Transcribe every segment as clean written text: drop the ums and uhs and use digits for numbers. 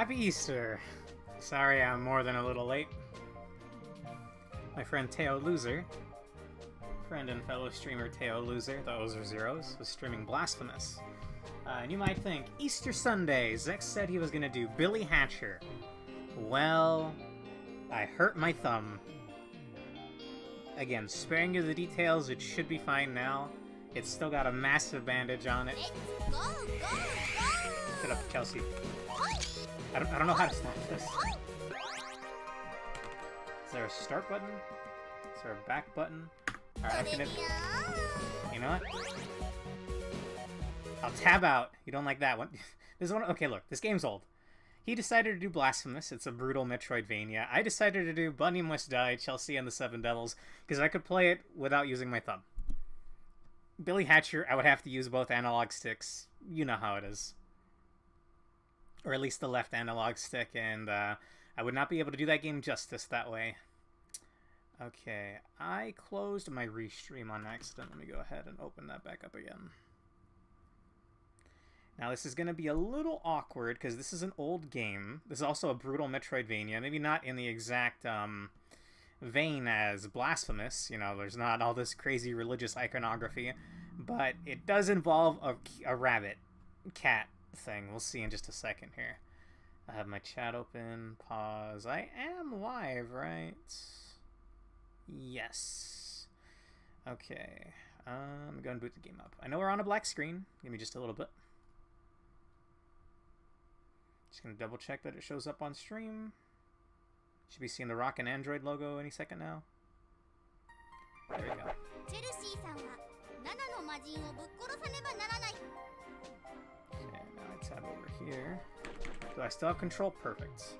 Happy Easter! Sorry I'm more than a little late. My friend Teo Loser, friend and fellow streamer Teo Loser, those are zeros, was streaming Blasphemous. And you might think, Easter Sunday, Zex said he was gonna do Billy Hatcher. Well, I hurt my thumb. Again, sparing you the details, it should be fine now. It's still got a massive bandage on it. Shut up, Chelsea. I don't know how to stop this. Is there a start button? Is there a back button? Alright, I'm gonna... You know what? I'll tab out. You don't like that one? This one... Okay, look. This game's old. He decided to do Blasphemous. It's a brutal Metroidvania. I decided to do Bunny Must Die, Chelsea and the Seven Devils, because I could play it without using my thumb. Billy Hatcher, I would have to use both analog sticks. You know how it is. Or at least the left analog stick, and I would not be able to do that game justice that way. Okay, I closed my restream on accident. Let me go ahead and open that back up again. Now this is going to be a little awkward, because this is an old game. This is also a brutal Metroidvania. Maybe not in the exact vein as Blasphemous. You know, there's not all this crazy religious iconography. But it does involve a rabbit, cat thing. We'll see in just a second here. I have my chat open. Pause. I am live, right? Yes. Okay. I'm going to boot the game up. I know we're on a black screen. Give me just a little bit. Just going to double check that it shows up on stream. Should be seeing the Rockin Android logo any second now. There we go. Okay, now I tab over here. Do I still have control? Perfect.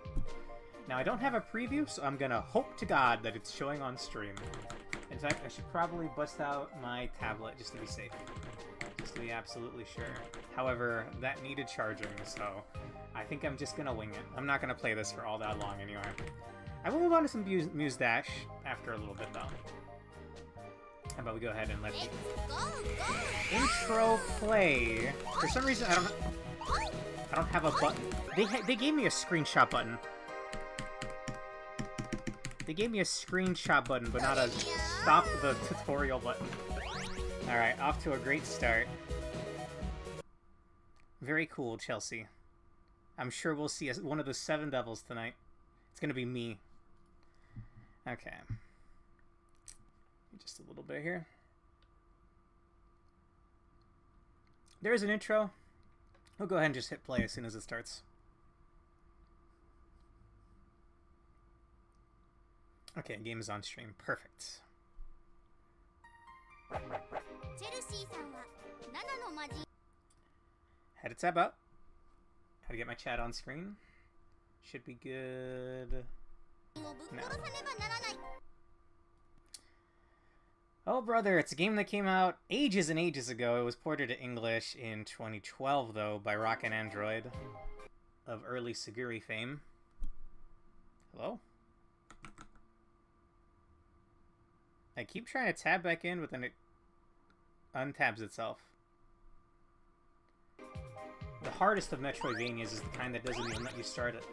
Now I don't have a preview, so I'm gonna hope to God that it's showing on stream. In fact, I should probably bust out my tablet just to be safe. Just to be absolutely sure. However, that needed charging, so I think I'm just gonna wing it. I'm not gonna play this for all that long anyway. I will move on to some Muse Dash after a little bit, though. How about we go ahead and let the intro play? For some reason, I don't have a button. They gave me a screenshot button. They gave me a screenshot button, but not a stop the tutorial button. Alright, off to a great start. Very cool, Chelsea. I'm sure we'll see one of the Seven Devils tonight. It's gonna be me. Okay. Just a little bit here. There's an intro. We'll go ahead and just hit play as soon as it starts. Okay, game is on stream. Perfect. Had to tab out. How to get my chat on screen. Should be good. No. Oh, brother, it's a game that came out ages and ages ago. It was ported to English in 2012, though, by Rockin Android, of early Suguri fame. Hello? I keep trying to tab back in, but then it untabs itself. The hardest of Metroidvanias is the kind that doesn't even let you start it.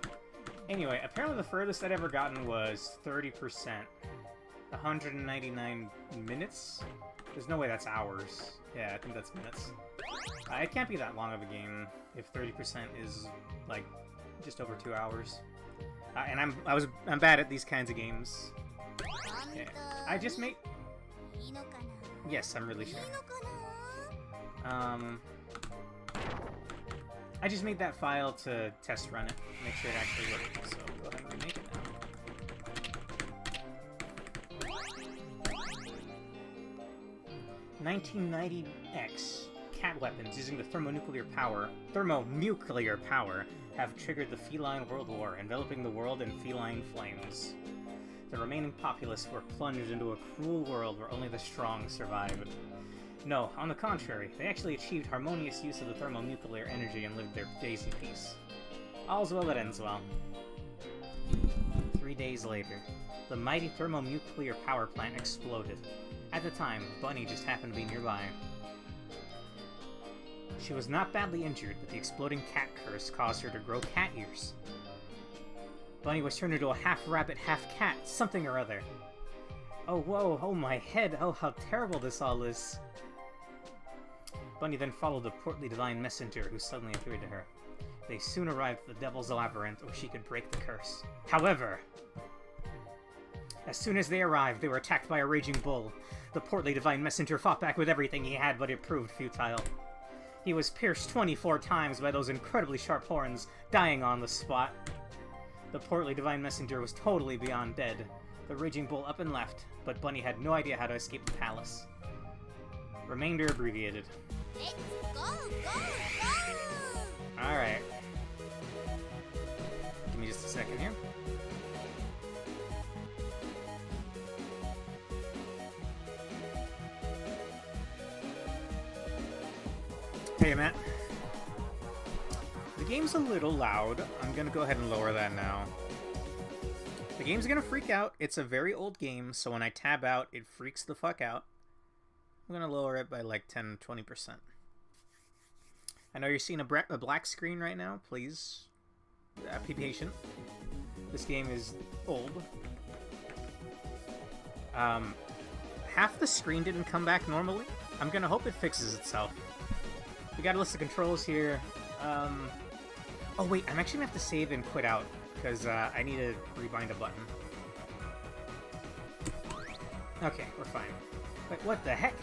Anyway, apparently the furthest I'd ever gotten was 30%. 199 minutes? There's no way that's hours. Yeah, I think that's minutes. It can't be that long of a game if 30% is, like, just over 2 hours. And I'm bad at these kinds of games. Okay. I just made... Yes, I'm really sure. I just made that file to test run it, make sure it actually works, so go ahead and remake it now. "1990X cat weapons using the thermonuclear power have triggered the feline world war, enveloping the world in feline flames. The remaining populace were plunged into a cruel world where only the strong survived. No, on the contrary, they actually achieved harmonious use of the thermonuclear energy and lived their days in peace. All's well that ends well." 3 days later, the mighty thermonuclear power plant exploded. At the time, Bunny just happened to be nearby. She was not badly injured, but the exploding cat curse caused her to grow cat ears. Bunny was turned into a half-rabbit, half-cat, something or other. Oh, whoa, oh my head, oh how terrible this all is. Bunny then followed the portly divine messenger who suddenly appeared to her. They soon arrived at the Devil's Labyrinth where she could break the curse. However, as soon as they arrived, they were attacked by a raging bull. The portly divine messenger fought back with everything he had, but it proved futile. He was pierced 24 times by those incredibly sharp horns, dying on the spot. The portly divine messenger was totally beyond dead. The raging bull up and left, but Bunny had no idea how to escape the palace. Remainder abbreviated. Let's go, go, go! Alright. Give me just a second here. Hey, Matt. The game's a little loud. I'm gonna go ahead and lower that now. The game's gonna freak out. It's a very old game, so when I tab out, it freaks the fuck out. I'm gonna lower it by like 10-20%. I know you're seeing a black screen right now. Please be patient. This game is old. Half the screen didn't come back normally. I'm gonna hope it fixes itself. We got a list of controls here. Oh wait, I'm actually gonna have to save and quit out because I need to rebind a button. Okay, we're fine. Wait, what the heck?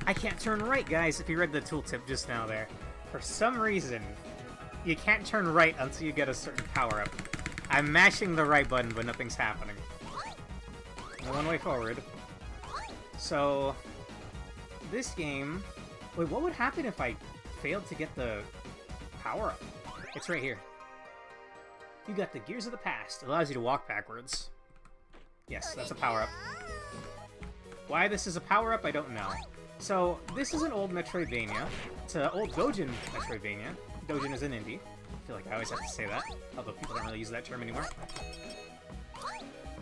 I can't turn right, guys, if you read the tooltip just now there. For some reason, you can't turn right until you get a certain power-up. I'm mashing the right button, but nothing's happening. No one way forward. So, this game... Wait, what would happen if I failed to get the power-up? It's right here. You got the Gears of the Past. It allows you to walk backwards. Yes, that's a power-up. Why this is a power-up, I don't know. So, this is an old Metroidvania. It's an old Doujin Metroidvania. Doujin is an indie. I feel like I always have to say that, although people don't really use that term anymore.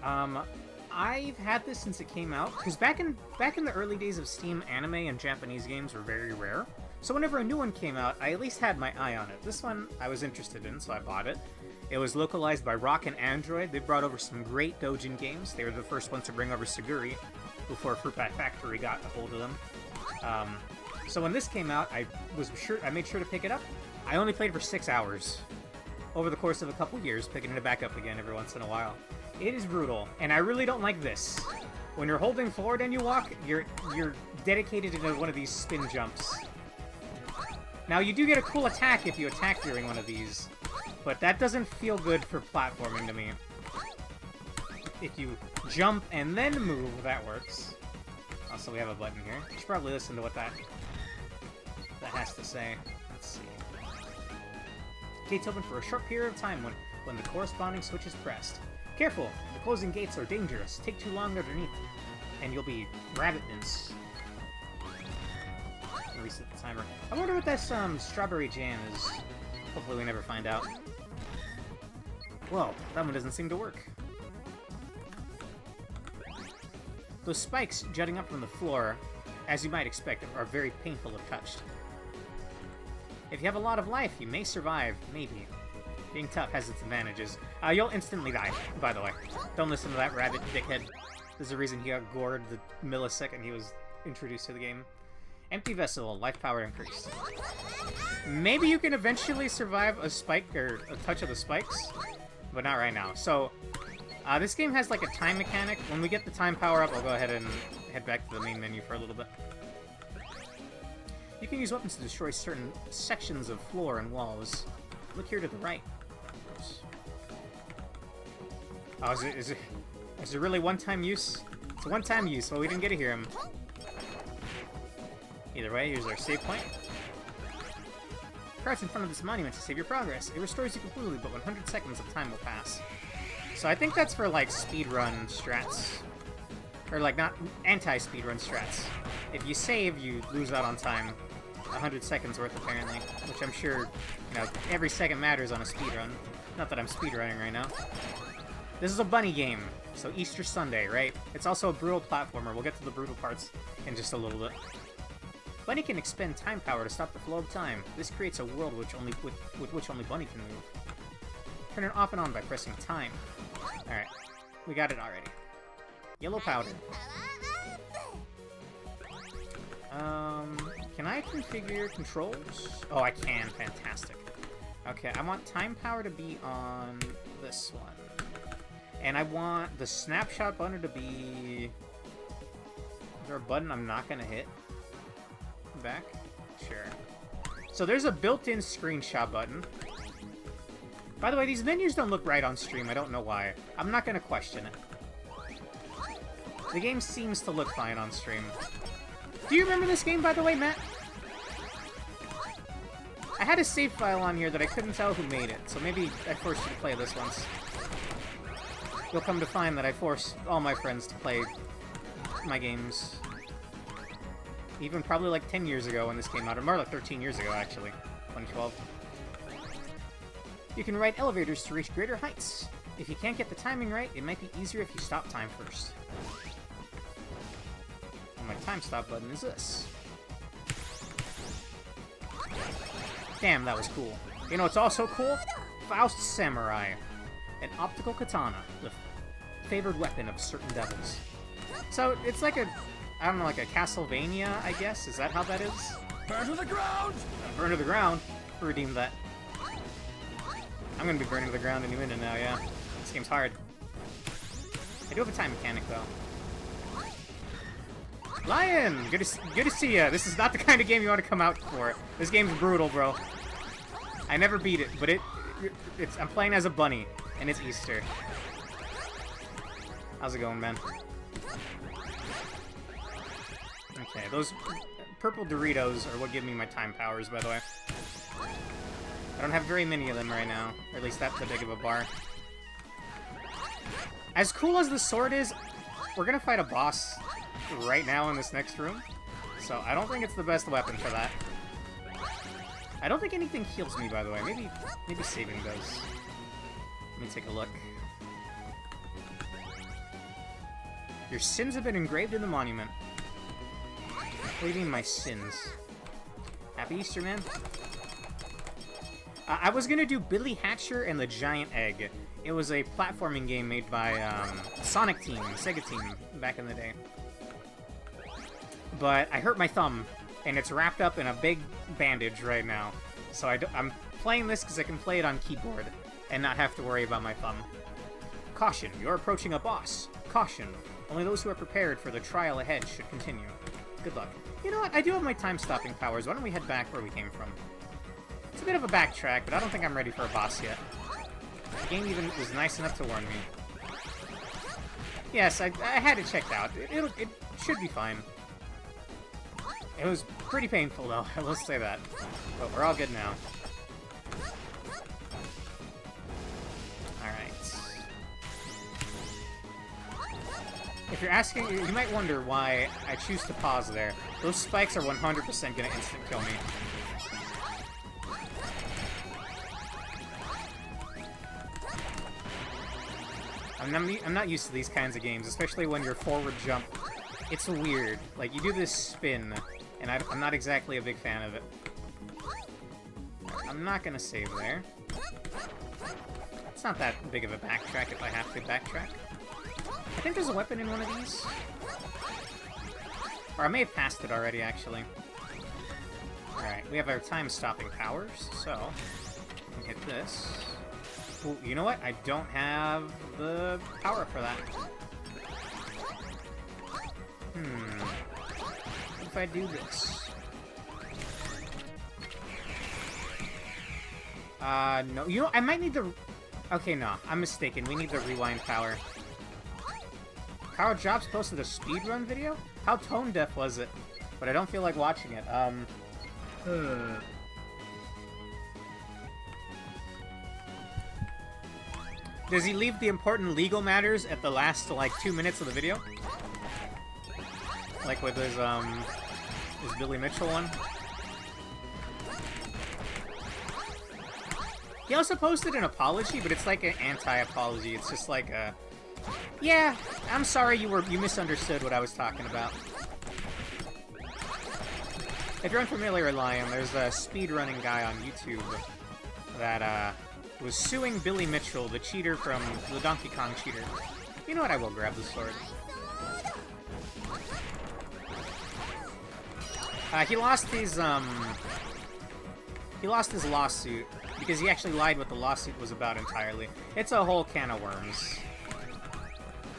I've had this since it came out, because back in the early days of Steam, anime and Japanese games were very rare. So whenever a new one came out, I at least had my eye on it. This one I was interested in, so I bought it. It was localized by Rockin Android. They brought over some great Doujin games. They were the first ones to bring over Suguri, before Fruitbat Factory got a hold of them. So when this came out, I made sure to pick it up. I only played for 6 hours over the course of a couple years, picking it back up again every once in a while. It is brutal, and I really don't like this. When you're holding forward and you walk, you're dedicated to one of these spin jumps. Now, you do get a cool attack if you attack during one of these, but that doesn't feel good for platforming to me. If you jump and then move, that works. Also, we have a button here. You should probably listen to what that has to say. Let's see. Gates open for a short period of time when the corresponding switch is pressed. Careful! The closing gates are dangerous. Take too long underneath, and you'll be rabbit mince. Reset the timer. I wonder what that strawberry jam is. Hopefully we never find out. Whoa, that one doesn't seem to work. Those spikes jutting up from the floor, as you might expect, are very painful if touched. If you have a lot of life, you may survive, maybe. Being tough has its advantages. You'll instantly die, by the way. Don't listen to that rabbit dickhead. There's a reason he got gored the millisecond he was introduced to the game. Empty vessel, life power increased. Maybe you can eventually survive a spike, or a touch of the spikes, but not right now. So, this game has like a time mechanic. When we get the time power up, I'll go ahead and head back to the main menu for a little bit. You can use weapons to destroy certain sections of floor and walls. Look here to the right. Oops. Oh, is it really one-time use? It's a one-time use, well, we didn't get to hear him. Either way, here's our save point. Crouch in front of this monument to save your progress. It restores you completely, but 100 seconds of time will pass. So I think that's for, like, speedrun strats. Or, like, not anti-speedrun strats. If you save, you lose out on time. 100 seconds worth, apparently. Which I'm sure, you know, every second matters on a speedrun. Not that I'm speedrunning right now. This is a bunny game, so Easter Sunday, right? It's also a brutal platformer. We'll get to the brutal parts in just a little bit. Bunny can expend time power to stop the flow of time. This creates a world with which only Bunny can move. Turn it off and on by pressing time. Alright, we got it already. Yellow powder. Can I configure controls? Oh, I can. Fantastic. Okay, I want time power to be on this one. And I want the snapshot button to be... Is there a button I'm not gonna hit? Back? Sure. So there's a built-in screenshot button. By the way, these menus don't look right on stream. I don't know why. I'm not gonna question it. The game seems to look fine on stream. Do you remember this game, by the way, Matt? I had a save file on here that I couldn't tell who made it, so maybe I forced you to play this once. You'll come to find that I forced all my friends to play my games. Even probably like 10 years ago when this came out, or more like 13 years ago, actually. 2012. You can ride elevators to reach greater heights. If you can't get the timing right, it might be easier if you stop time first. And my time stop button is this. Damn, that was cool. You know what's also cool? Faust Samurai. An optical katana, the favored weapon of certain devils. So, it's like a, I don't know, like a Castlevania, I guess? Is that how that is? Burn to the ground! Burn to the ground? Redeem that. I'm gonna be burning to the ground any minute now, yeah. This game's hard. I do have a time mechanic, though. Lion! Good to see ya. This is not the kind of game you want to come out for. This game's brutal, bro. I never beat it, but I'm playing as a bunny, and it's Easter. How's it going, man? Okay, those purple Doritos are what give me my time powers, by the way. I don't have very many of them right now, or at least that's the big of a bar. As cool as the sword is, we're gonna fight a boss right now in this next room, so I don't think it's the best weapon for that. I don't think anything heals me, by the way. Maybe saving does. Let me take a look. Your sins have been engraved in the monument. What do you mean, my sins? Happy Easter, man. I was gonna do Billy Hatcher and the Giant Egg. It was a platforming game made by Sonic Team, Sega Team, back in the day. But I hurt my thumb, and it's wrapped up in a big bandage right now. So I'm playing this because I can play it on keyboard and not have to worry about my thumb. Caution, you're approaching a boss. Caution, only those who are prepared for the trial ahead should continue. Good luck. You know what, I do have my time-stopping powers. Why don't we head back where we came from? It's a bit of a backtrack, but I don't think I'm ready for a boss yet. The game even was nice enough to warn me. Yes, I had it checked out. It should be fine. It was pretty painful, though. Let's say that. But we're all good now. Alright. If you're asking, you might wonder why I choose to pause there. Those spikes are 100% gonna instant kill me. I'm not used to these kinds of games, especially when your forward jump. It's weird. Like, you do this spin, and I'm not exactly a big fan of it. I'm not gonna save there. It's not that big of a backtrack if I have to backtrack. I think there's a weapon in one of these. Or I may have passed it already, actually. Alright, we have our time-stopping powers, so... we can hit this. Ooh, you know what? I don't have the power for that. What if I do this? No. You know, I might need the... okay, no. I'm mistaken. We need the rewind power. Carl Jobs posted a speedrun video? How tone-deaf was it? But I don't feel like watching it. Does he leave the important legal matters at the last, like, 2 minutes of the video? Like with his Billy Mitchell one? He also posted an apology, but it's like an anti-apology. It's just like a... yeah, I'm sorry you misunderstood what I was talking about. If you're unfamiliar with Lion, there's a speedrunning guy on YouTube that, was suing Billy Mitchell, the cheater from the Donkey Kong cheater. You know what? I will grab the sword. He lost his lawsuit because he actually lied what the lawsuit was about entirely. It's a whole can of worms.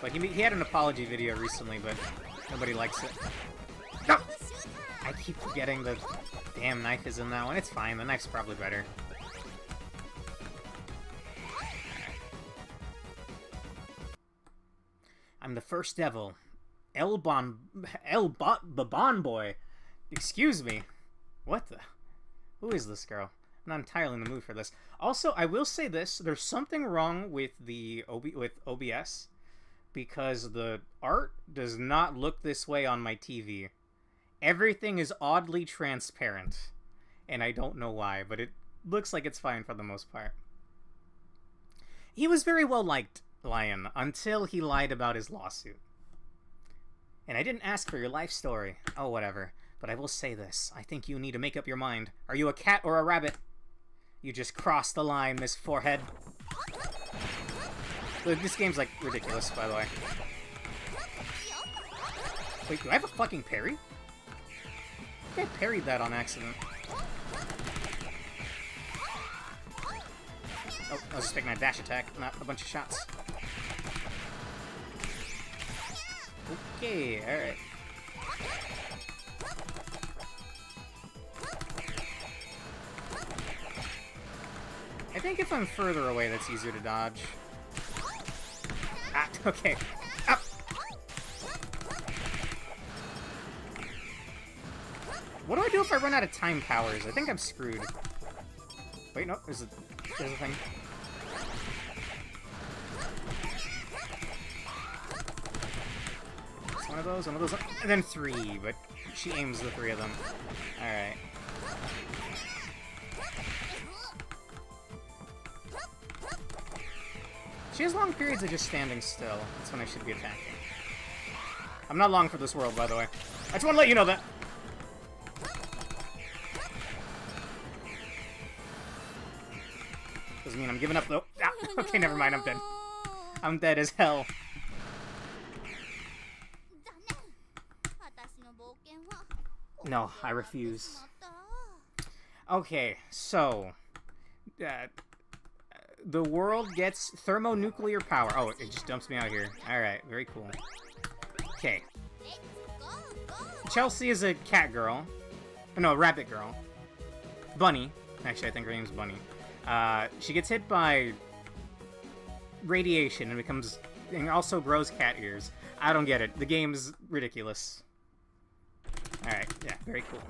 But he had an apology video recently, but nobody likes it. No! I keep forgetting the damn knife is in that one. It's fine. The knife's probably better. I'm the first devil. El Bon Boy. Excuse me. What the? Who is this girl? I'm not entirely in the mood for this. Also, I will say this. There's something wrong with the OBS because the art does not look this way on my TV. Everything is oddly transparent. And I don't know why, but it looks like it's fine for the most part. He was very well liked, Lion, until he lied about his lawsuit. And I didn't ask for your life story. Oh, whatever. But I will say this. I think you need to make up your mind. Are you a cat or a rabbit? You just crossed the line, Miss Forehead. This game's, like, ridiculous, by the way. Wait, do I have a fucking parry? I think I parried that on accident. Oh, I was expecting a dash attack, not a bunch of shots. Okay, alright. I think if I'm further away, that's easier to dodge. Ah, okay. Up! What do I do if I run out of time powers? I think I'm screwed. Wait, no, there's a thing. It's one of those, and then 3, but she aims the 3 of them. Alright. She has long periods of just standing still. That's when I should be attacking. I'm not long for this world, by the way. I just want to let you know that. Doesn't mean I'm giving up, though. Ah, okay, never mind. I'm dead. I'm dead as hell. No, I refuse. Okay, so... the world gets thermonuclear power. Oh, it just dumps me out here. Alright, very cool. Okay. Chelsea is a cat girl. No, rabbit girl. Bunny. Actually, I think her name's Bunny. She gets hit by radiation and also grows cat ears. I don't get it. The game's ridiculous. Alright, yeah, very cool.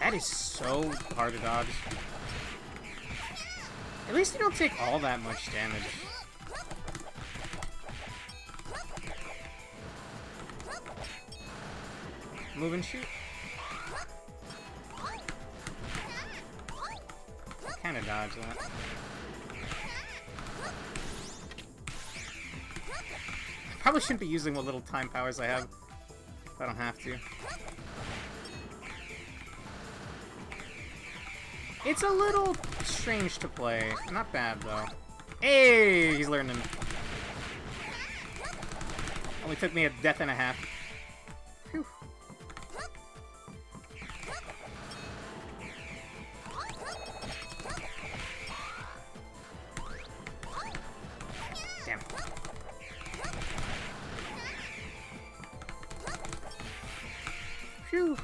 That is so hard to dodge. At least you don't take all that much damage. Move and shoot. I kind of dodged that. I probably shouldn't be using what little time powers I have. If I don't have to. It's a little strange to play. Not bad, though. Hey! He's learning. Only took me a death and a half. Whew. Damn. Phew.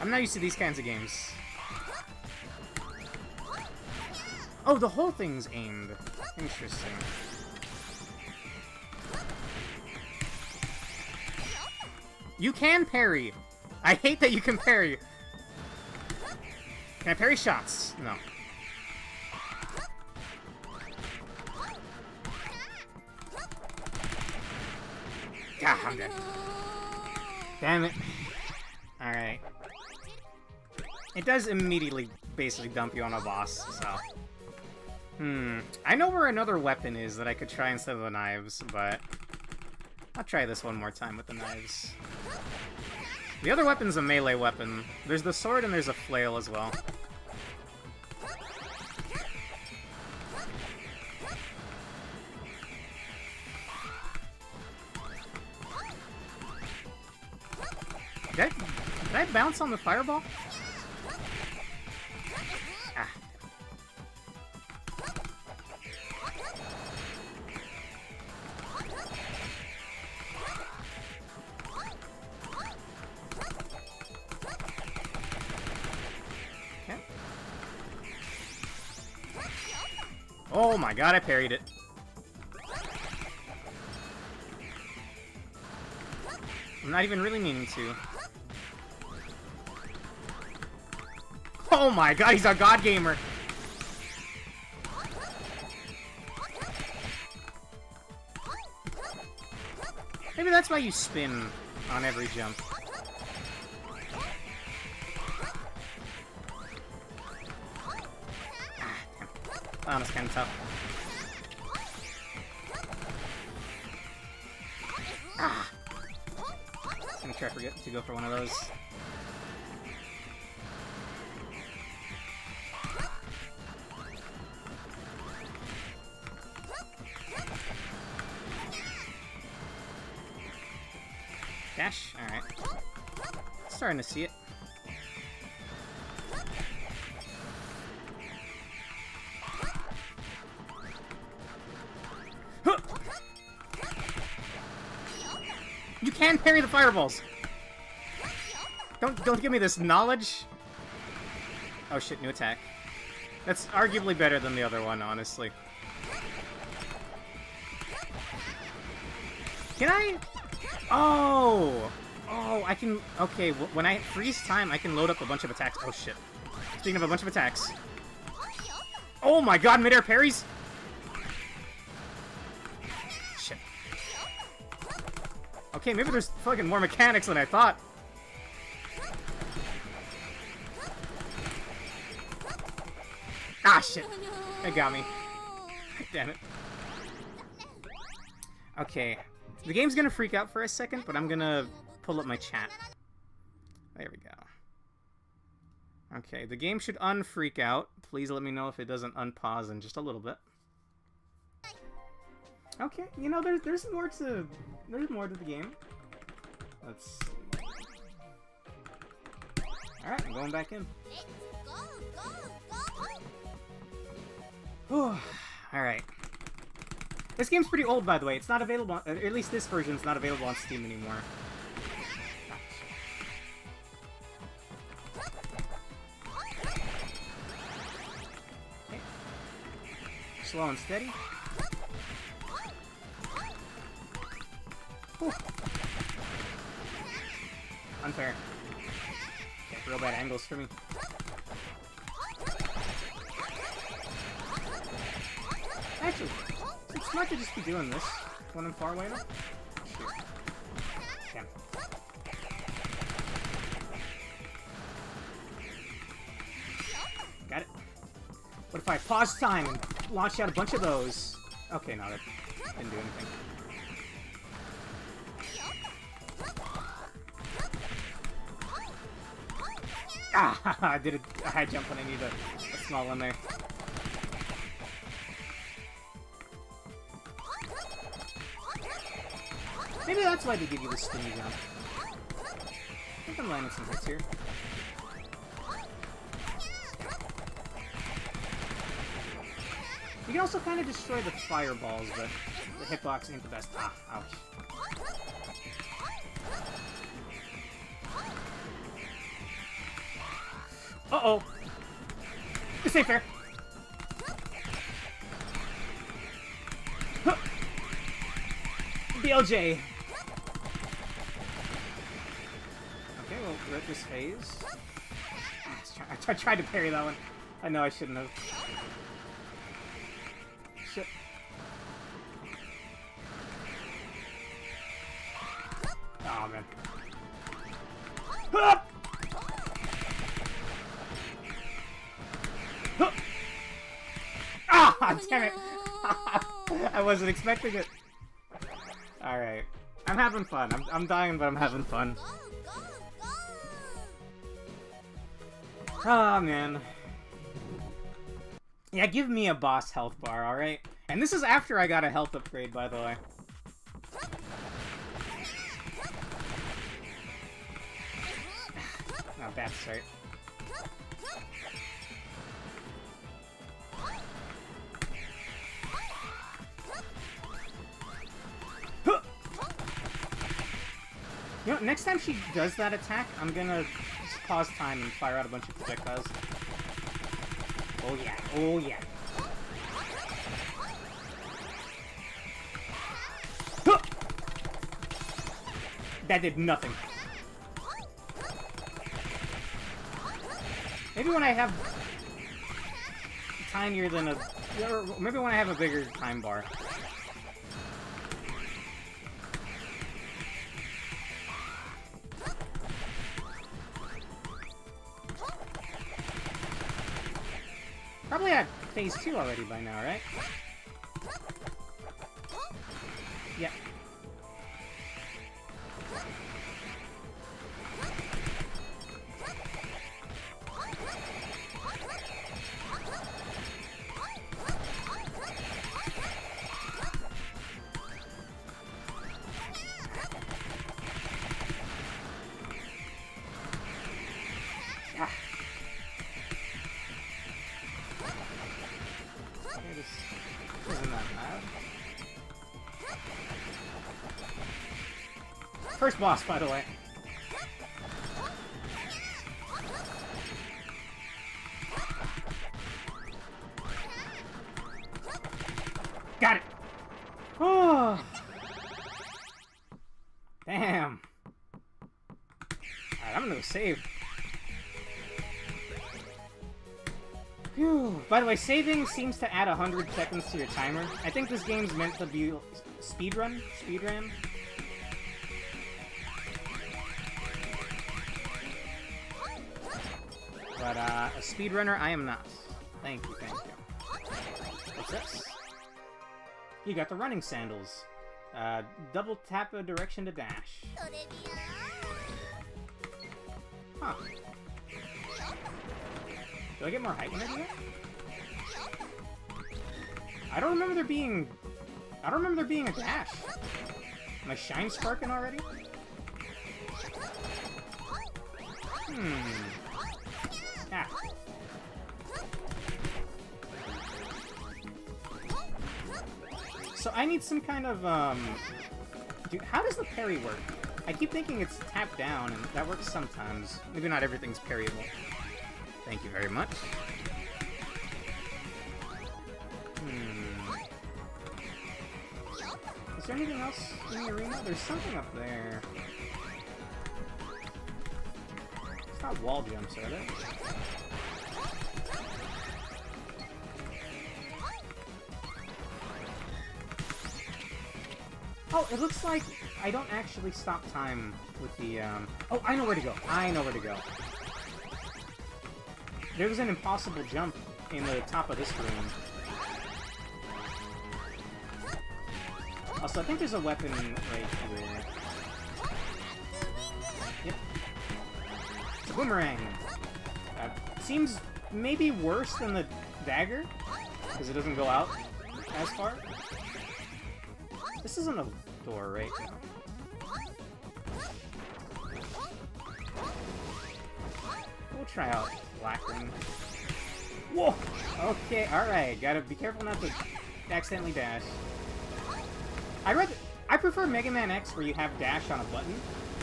I'm not used to these kinds of games. Oh, the whole thing's aimed. Interesting. You can parry! I hate that you can parry! Can I parry shots? No. God, I'm dead. Damn it. Alright. It does immediately basically dump you on a boss, so... I know where another weapon is that I could try instead of the knives, but... I'll try this one more time with the knives. The other weapon's a melee weapon. There's the sword and there's a flail as well. Did I bounce on the fireball? Ah. Okay. Oh my god, I parried it. I'm not even really meaning to. Oh my god, he's a god gamer! Maybe that's why you spin on every jump. Ah, damn. That was kind of tough. Ah! Make sure I forget to go for one of those. Dash? Alright. Starting to see it. Huh! You can parry the fireballs! Don't give me this knowledge! Oh shit, new attack. That's arguably better than the other one, honestly. Can I... Oh! Oh, I can... Okay, when I freeze time, I can load up a bunch of attacks. Oh, shit. Speaking of a bunch of attacks. Oh my god, mid-air parries? Shit. Okay, maybe there's fucking more mechanics than I thought. Ah, shit. It got me. Damn it. Okay. The game's gonna freak out for a second, but I'm gonna pull up my chat. There we go. Okay, the game should unfreak out. Please let me know if it doesn't unpause in just a little bit. Okay, you know, there's more to the game. Let's see. Alright, I'm going back in. Alright. This game's pretty old, by the way. It's not available, at least this version's not available on Steam anymore. Okay. Slow and steady. Whew. Unfair. Okay, real bad angles for me. Actually, it's smart to just be doing this when I'm far away enough. Shoot. Damn. Got it. What if I pause time and launch out a bunch of those? Okay, no, that didn't do anything. Ah, I did a high jump when I need a small one there. Maybe that's why they give you the spinny jump. I think I'm landing some hits here. You can also kind of destroy the fireballs, but the hitbox ain't the best. Ah, ouch. Uh-oh! This ain't fair! Huh. BLJ! Okay, well, let this phase. I tried to parry that one. I know I shouldn't have. Shit. Oh, man. Ah! Damn it! I wasn't expecting it. Alright. I'm having fun. I'm dying, but I'm having fun. Oh, man. Yeah, give me a boss health bar, alright? And this is after I got a health upgrade, by the way. Oh, bad start. You know, next time she does that attack, I'm gonna just pause time and fire out a bunch of projectiles. Oh yeah, oh yeah. Huh! That did nothing. Maybe when I have tinier than a... Or maybe when I have a bigger time bar. Probably at phase 2 already by now, right? Yeah. First boss, by the way. Got it! Oh! Damn. Alright, I'm gonna go save. Phew. By the way, saving seems to add 100 seconds to your timer. I think this game's meant to be speedrun? Speedrun? But, a speedrunner, I am not. Thank you, thank you. What's this? You got the running sandals. Double tap a direction to dash. Huh. Do I get more height when I do that? I don't remember there being a dash. Am I shine sparking already? Ah. So I need some kind of, Dude, how does the parry work? I keep thinking it's tap down, and that works sometimes. Maybe not everything's parryable. Thank you very much. Is there anything else in the arena? There's something up there. It's not wall jumps, are they? Oh, it looks like I don't actually stop time with the, Oh, I know where to go. I know where to go. There was an impossible jump in the top of this room. Also, I think there's a weapon right here. Yep. It's a boomerang. Seems maybe worse than the dagger, because it doesn't go out as far. This isn't a door, right? We'll try out Black Ring. Whoa! Okay, alright. Gotta be careful not to accidentally dash. I prefer Mega Man X where you have dash on a button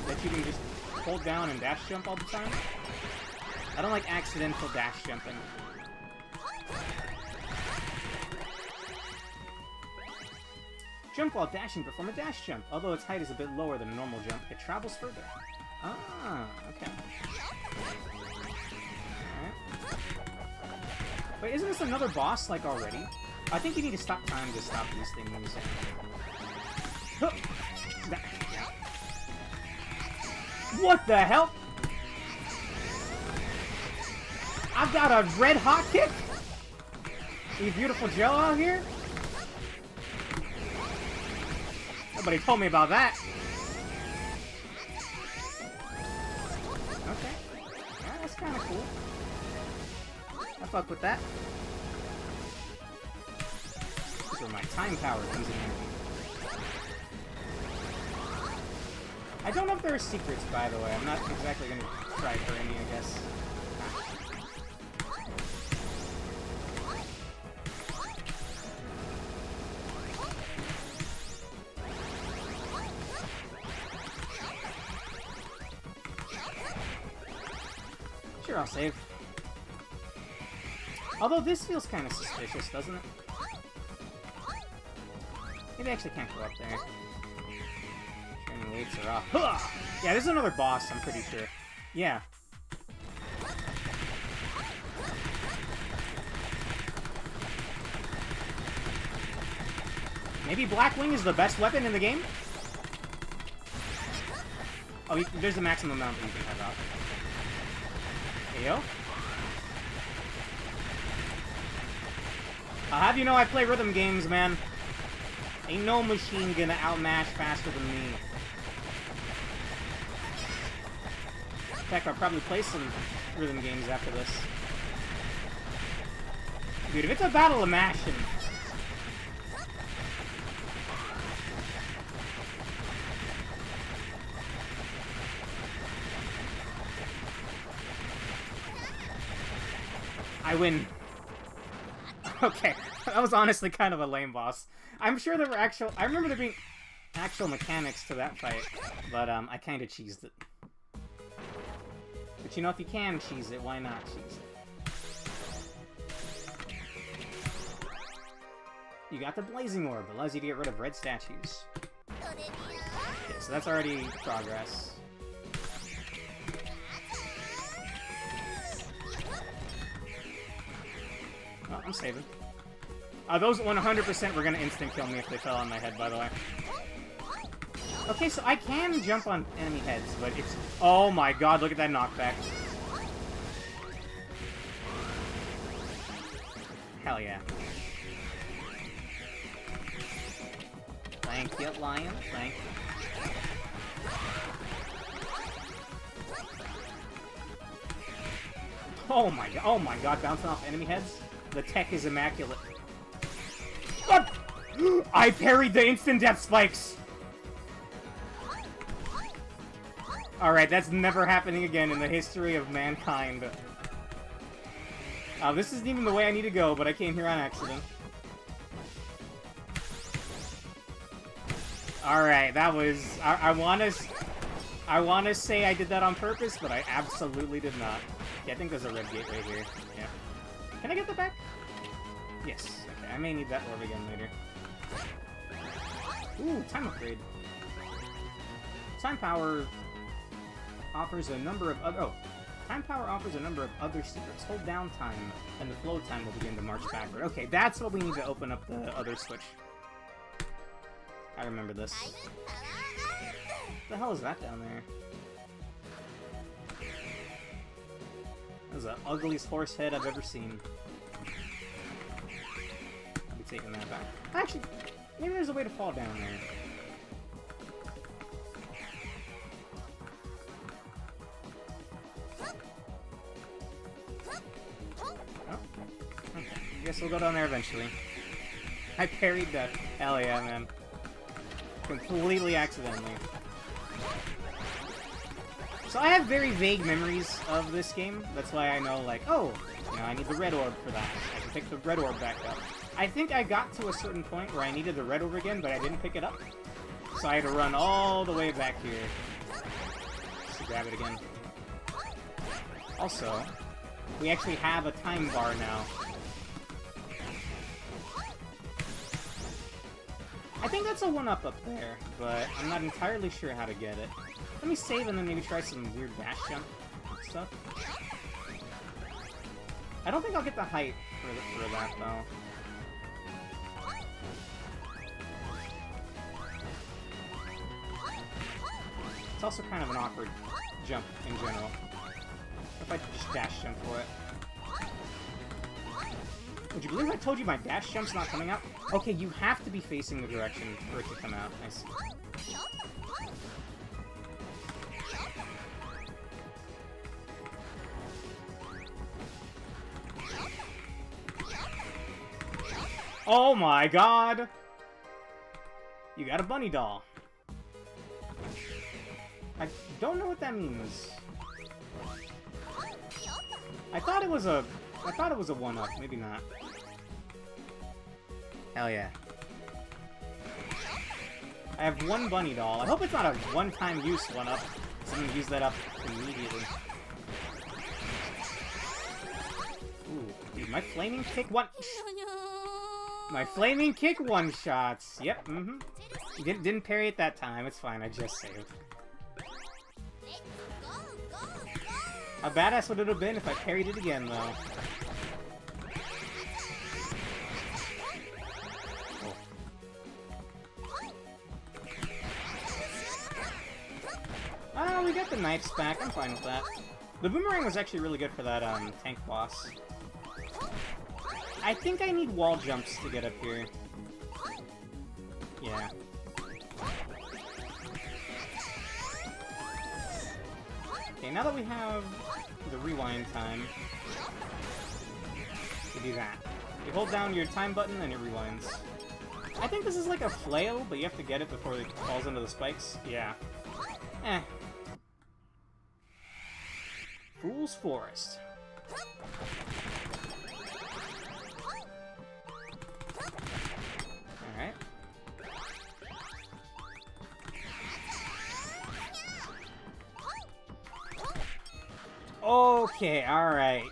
that you can just hold down and dash jump all the time. I don't like accidental dash jumping. Jump while dashing, perform a dash jump. Although its height is a bit lower than a normal jump, it travels further. Ah, okay. Alright. Wait, isn't this another boss, like, already? I think you need to stop time to stop these things. What the hell? I've got a red hot kick? You beautiful Joe out here? Nobody told me about that. Okay. Yeah, that's kind of cool. I fuck with that. These are my time powers using energy. I don't know if there are secrets, by the way. I'm not exactly gonna try for any, I guess. Sure, I'll save. Although this feels kind of suspicious, doesn't it? Maybe I actually can't go up there. Training weights are off. Yeah, this is another boss, I'm pretty sure. Yeah. Maybe Blackwing is the best weapon in the game? Oh, there's a maximum amount that you can have out. Yo. I'll have you know I play rhythm games, man. Ain't no machine gonna outmatch faster than me. In fact, I'll probably play some rhythm games after this. Dude, if it's a battle of mashing... I win. Okay, that was honestly kind of a lame boss. I'm sure there were actual... I remember there being actual mechanics to that fight, but I kind of cheesed it. But you know, if you can cheese it, why not cheese it? You got the Blazing Orb. It allows you to get rid of red statues. Okay, so that's already progress. Oh, I'm saving. Those 100% were gonna instant kill me if they fell on my head, by the way. Okay, so I can jump on enemy heads, but it's... Oh my god, look at that knockback. Hell yeah. Thank you, Lion. Thank you. Oh my god, bouncing off enemy heads? The tech is immaculate. What? I parried the instant death spikes! Alright, that's never happening again in the history of mankind. This isn't even the way I need to go, but I came here on accident. Alright, that was... I wanna say I did that on purpose, but I absolutely did not. Yeah, I think there's a red gate right here. Yeah. Can I get that back? Yes. Okay, I may need that orb again later. Ooh, time upgrade. Time power offers a number of other... Oh. Time power offers a number of other secrets. Hold down time, and the flow time will begin to march backward. Okay, that's what we need to open up the other switch. I remember this. What the hell is that down there? That's the ugliest horse head I've ever seen. I'll be taking that back. Actually, maybe there's a way to fall down there. Oh, okay. I guess we'll go down there eventually. I parried that. Hell yeah, man. Completely accidentally. So I have very vague memories of this game. That's why I know, like, oh, you know, I need the red orb for that. I can pick the red orb back up. I think I got to a certain point where I needed the red orb again, but I didn't pick it up. So I had to run all the way back here to grab it again. Also, we actually have a time bar now. I think that's a 1-up up there, but I'm not entirely sure how to get it. Let me save and then maybe try some weird dash jump stuff. I don't think I'll get the height for that, though. It's also kind of an awkward jump in general. If I just dash jump for it. Would you believe I told you my dash jump's not coming out? Okay, you have to be facing the direction for it to come out. I see. Oh my god! You got a bunny doll. I don't know what that means. I thought it was a 1-up, maybe not. Hell yeah. I have one bunny doll. I hope it's not a one-time use 1-up, so I'm gonna use that up immediately. Ooh, dude, my flaming kick My flaming kick one-shots! Yep, mm-hmm. Didn't parry it that time, it's fine, I just saved. How badass would it have been if I parried it again, though? Oh, we got the knives back. I'm fine with that. The boomerang was actually really good for that tank boss. I think I need wall jumps to get up here. Yeah. Okay, now that we have the rewind time, we do that. You hold down your time button and it rewinds. I think this is like a flail, but you have to get it before it falls into the spikes. Yeah. Eh. Fool's Forest. Alright. Okay, alright.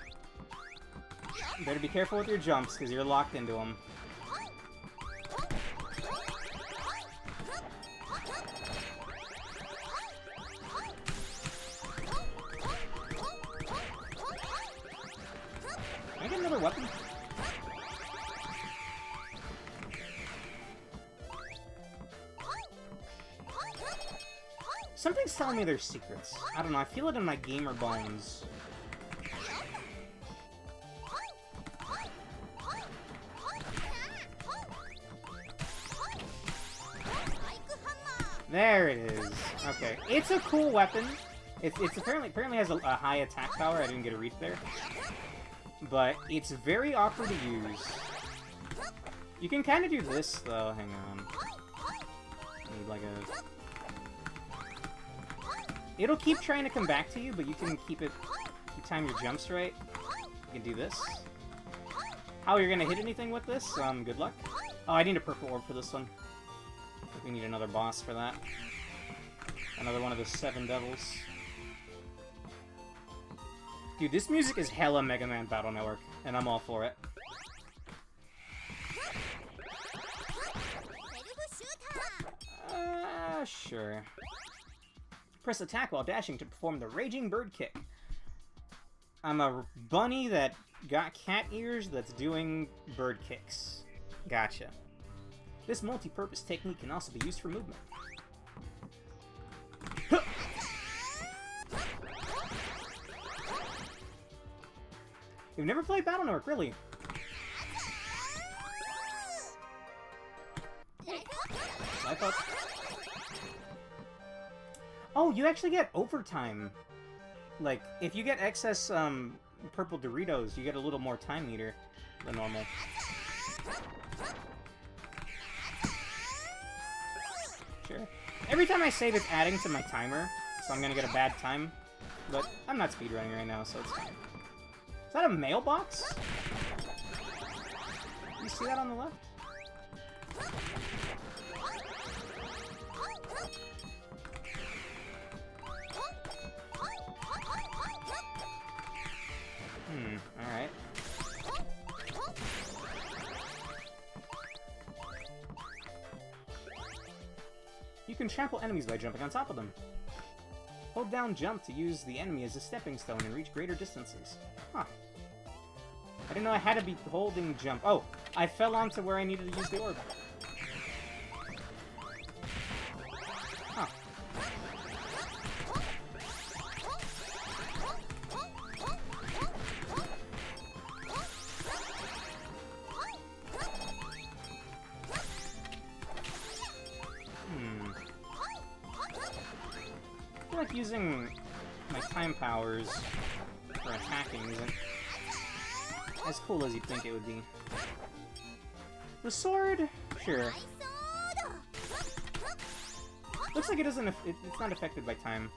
Better be careful with your jumps, because you're locked into them. Can I get another weapon? Something's telling me there's secrets. I don't know, I feel it in my gamer bones. There it is. Okay, it's a cool weapon. It's apparently has a high attack power. I didn't get a read there, but it's very awkward to use. You can kind of do this though. Hang on. Need like a. It'll keep trying to come back to you, but you can keep it. You time your jumps right. You can do this. How you're gonna hit anything with this? Good luck. Oh, I need a purple orb for this one. I think we need another boss for that. Another one of the 7 devils. Dude, this music is hella Mega Man Battle Network, and I'm all for it. Sure. Press attack while dashing to perform the Raging Bird Kick. I'm a bunny that got cat ears that's doing bird kicks. Gotcha. This multi-purpose technique can also be used for movement. You've never played Battle Network, really? I thought... Oh, you actually get overtime. Like, if you get excess purple Doritos, you get a little more time meter than normal. Sure. Every time I save, it's adding to my timer, so I'm gonna get a bad time. But I'm not speedrunning right now, so it's fine. Is that a mailbox? You see that on the left? Alright. You can trample enemies by jumping on top of them. Hold down jump to use the enemy as a stepping stone and reach greater distances. Huh. I didn't know I had to be holding jump. Oh, I fell onto where I needed to use the orb. Huh. like using my time powers for attacking isn't as cool as you'd think it would be. The sword? Sure. Looks like it doesn't. It's not affected by time.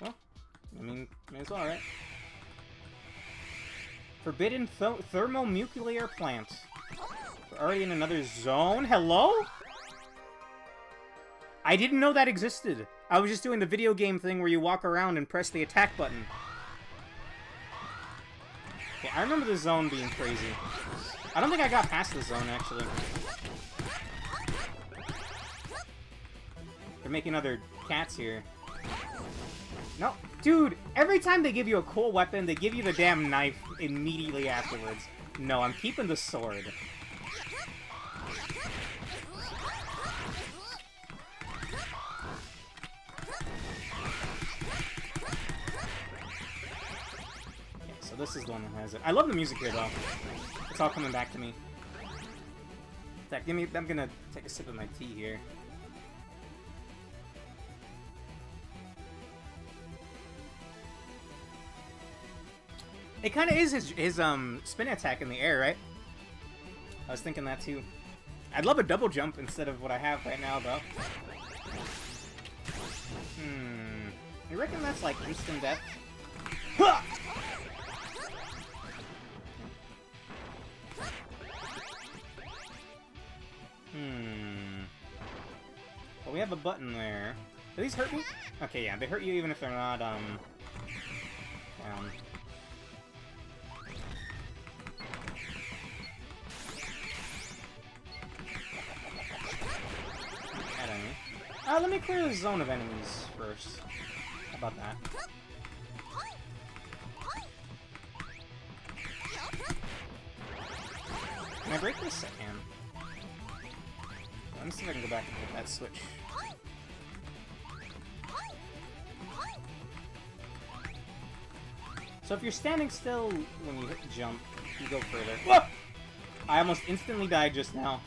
Well, I mean, may as well, right? Forbidden thermonuclear plant. We're already in another zone? Hello? I didn't know that existed. I was just doing the video game thing where you walk around and press the attack button. Yeah, I remember the zone being crazy. I don't think I got past the zone, actually. They're making other cats here. No, dude, every time they give you a cool weapon, they give you the damn knife immediately afterwards. No, I'm keeping the sword. Okay, so this is the one that has it. I love the music here, though. It's all coming back to me. In fact, I'm gonna take a sip of my tea here. It kind of is his spin attack in the air, right? I was thinking that too. I'd love a double jump instead of what I have right now, though. You reckon that's like instant death? Huh! Well, we have a button there. Do these hurt me? Okay, yeah, they hurt you even if they're not, down. Let me clear the zone of enemies first. How about that? Can I break this? I can. Let me see if I can go back and hit that switch. So if you're standing still when you hit the jump, you go further. Whoa! I almost instantly died just now.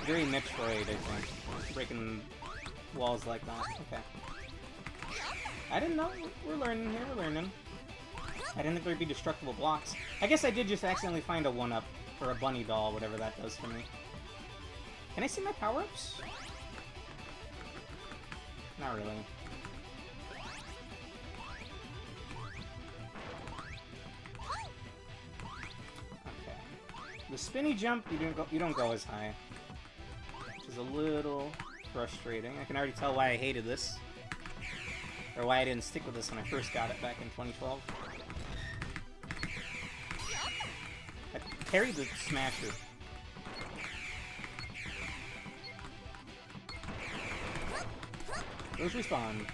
Very Metroid, I think. Breaking walls like that. Okay. I didn't know. We're learning here, we're learning. I didn't think there'd be destructible blocks. I guess I did just accidentally find a 1-up for a bunny doll, whatever that does for me. Can I see my power-ups? Not really. The spinny jump, you don't go as high, which is a little frustrating. I can already tell why I hated this, or why I didn't stick with this when I first got it back in 2012. I parried the smasher. Those respawn.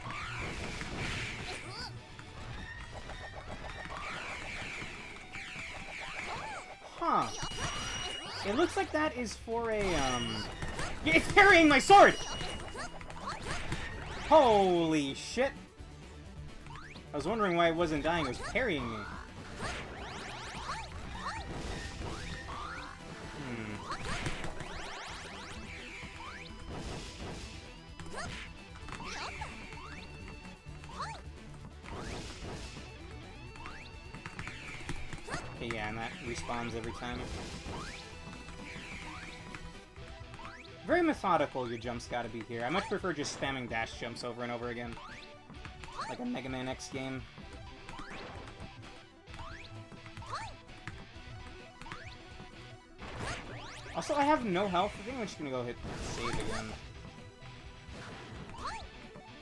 Huh. It looks like that is for a, Yeah, it's parrying my sword! Holy shit! I was wondering why it wasn't dying, it was parrying me. Okay, yeah, and that respawns every time. Very methodical your jumps gotta be here. I much prefer just spamming dash jumps over and over again. Like a Mega Man X game. Also, I have no health. I think I'm just gonna go hit save again.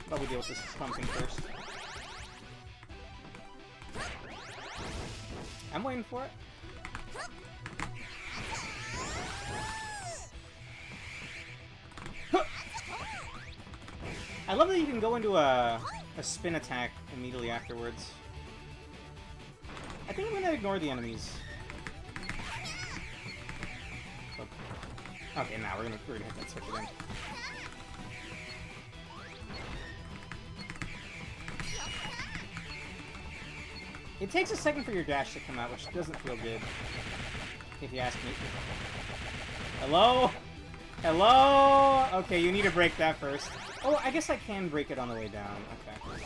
Probably deal with this pumpkin first. I'm waiting for it. I love that you can go into a spin attack immediately afterwards. I think I'm gonna ignore the enemies. Okay, now we're gonna hit that switch again. It takes a second for your dash to come out, which doesn't feel good, if you ask me. Hello? Hello? Okay, you need to break that first. Oh, I guess I can break it on the way down. Okay.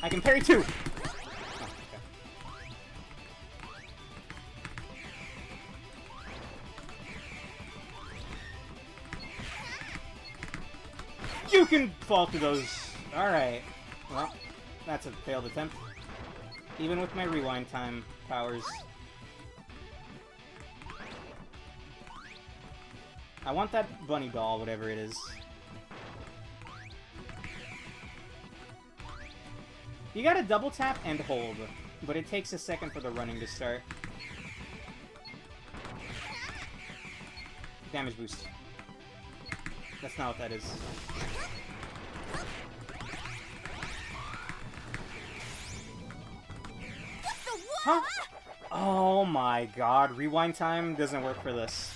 I can parry too! Oh, okay. You can fall through those. Alright. Well, that's a failed attempt. Even with my rewind time powers. I want that bunny doll, whatever it is. You gotta double tap and hold, but it takes a second for the running to start. Damage boost. That's not what that is. Huh? Oh my god, rewind time doesn't work for this.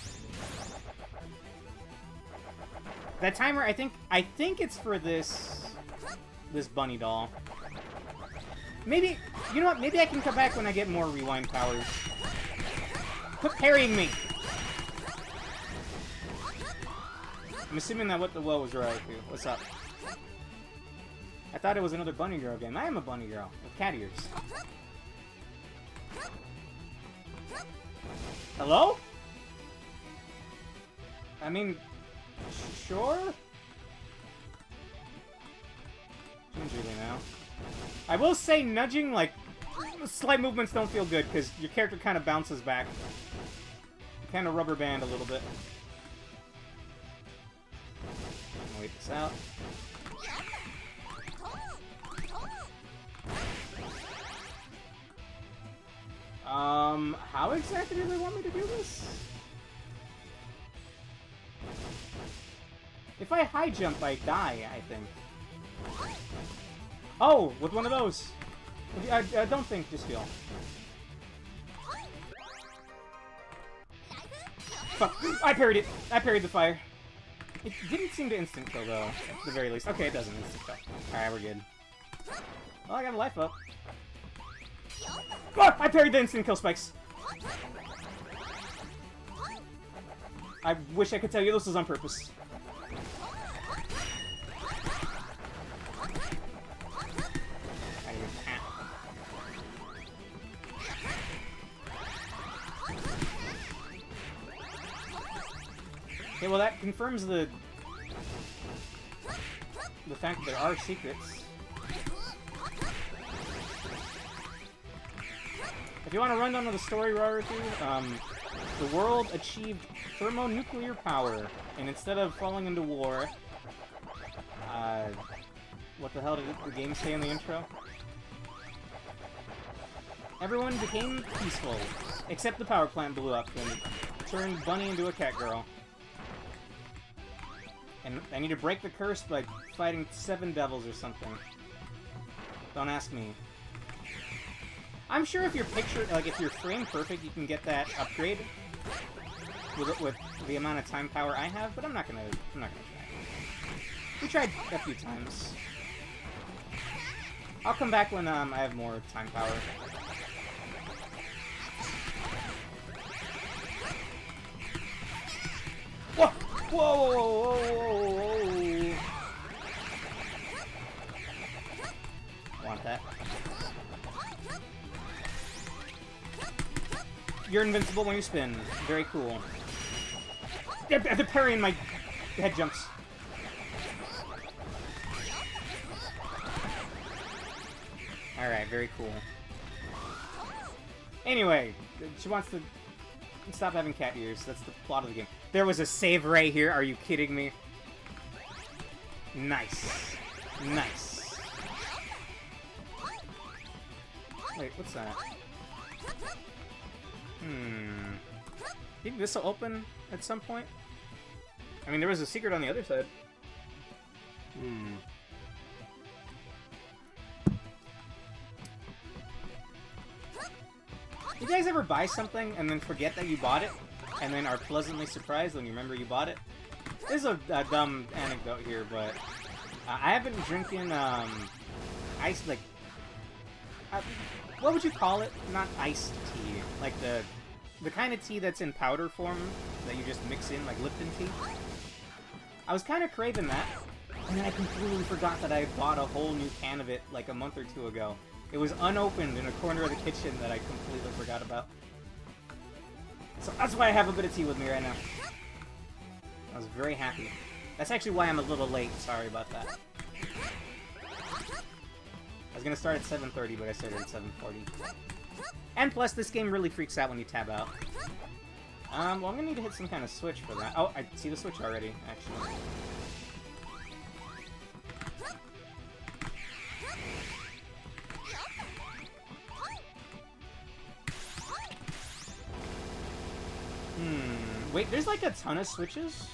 That timer, I think it's for this bunny doll. Maybe, you know what, maybe I can come back when I get more rewind powers. Quit parrying me! I'm assuming that what the well was right too. What's up? I thought it was another bunny girl game. I am a bunny girl with cat ears. Hello? I mean, sure? Gingerly now. I will say nudging, like, slight movements don't feel good, because your character kind of bounces back. You kind of rubber band a little bit. I'll wait this out. How exactly do they want me to do this? If I high jump, I die, I think. Oh, with one of those. I don't think, just feel. Fuck. I parried it. I parried the fire. It didn't seem to instant kill, though, at the very least. Okay, it doesn't instant kill. Alright, we're good. Well, I got a life up. Oh, I parried the instant kill spikes. I wish I could tell you this was on purpose. Okay, well that confirms the fact that there are secrets. If you want to run down to the story, Rarity, the world achieved thermonuclear power, and instead of falling into war, what the hell did the game say in the intro? Everyone became peaceful, except the power plant blew up and turned Bunny into a cat girl. And I need to break the curse by fighting 7 devils or something. Don't ask me. I'm sure if you're if you're frame perfect, you can get that upgrade with the amount of time power I have, but I'm not gonna try. We tried a few times. I'll come back when I have more time power. Whoa! Whoa! Whoa! Whoa! Whoa! Want that? You're invincible when you spin. Very cool. They're parrying my head jumps. Alright, very cool. Anyway, she wants to stop having cat ears. That's the plot of the game. There was a save right here. Are you kidding me? Nice. Nice. Wait, what's that? Think this will open at some point? I mean, there was a secret on the other side. you guys ever buy something and then forget that you bought it? And then are pleasantly surprised when you remember you bought it? This is a dumb anecdote here, but I have been drinking, ice, like, what would you call it? Not iced tea. Like the kind of tea that's in powder form that you just mix in, like Lipton tea. I was kind of craving that, and then I completely forgot that I bought a whole new can of it like a month or two ago. It was unopened in a corner of the kitchen that I completely forgot about. So that's why I have a bit of tea with me right now. I was very happy. That's actually why I'm a little late. Sorry about that. I was gonna start at 7:30, but I started at 7:40. And plus, this game really freaks out when you tab out. Well, I'm gonna need to hit some kind of switch for that. Oh, I see the switch already, actually. Wait, there's like a ton of switches?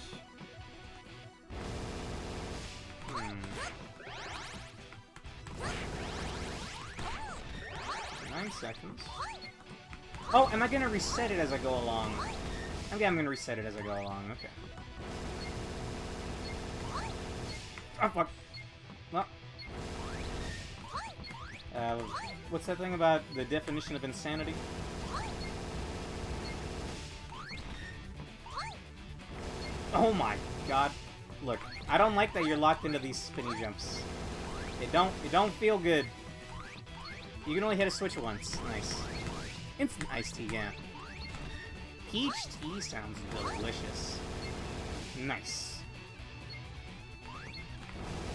9 seconds. Oh, am I gonna reset it as I go along? Okay, I'm gonna reset it as I go along, okay. Oh, fuck. Well. What's that thing about the definition of insanity? Oh my god. Look, I don't like that you're locked into these spinny jumps. It don't feel good. You can only hit a switch once. Nice. Instant iced tea, yeah. Peach tea sounds delicious. Nice.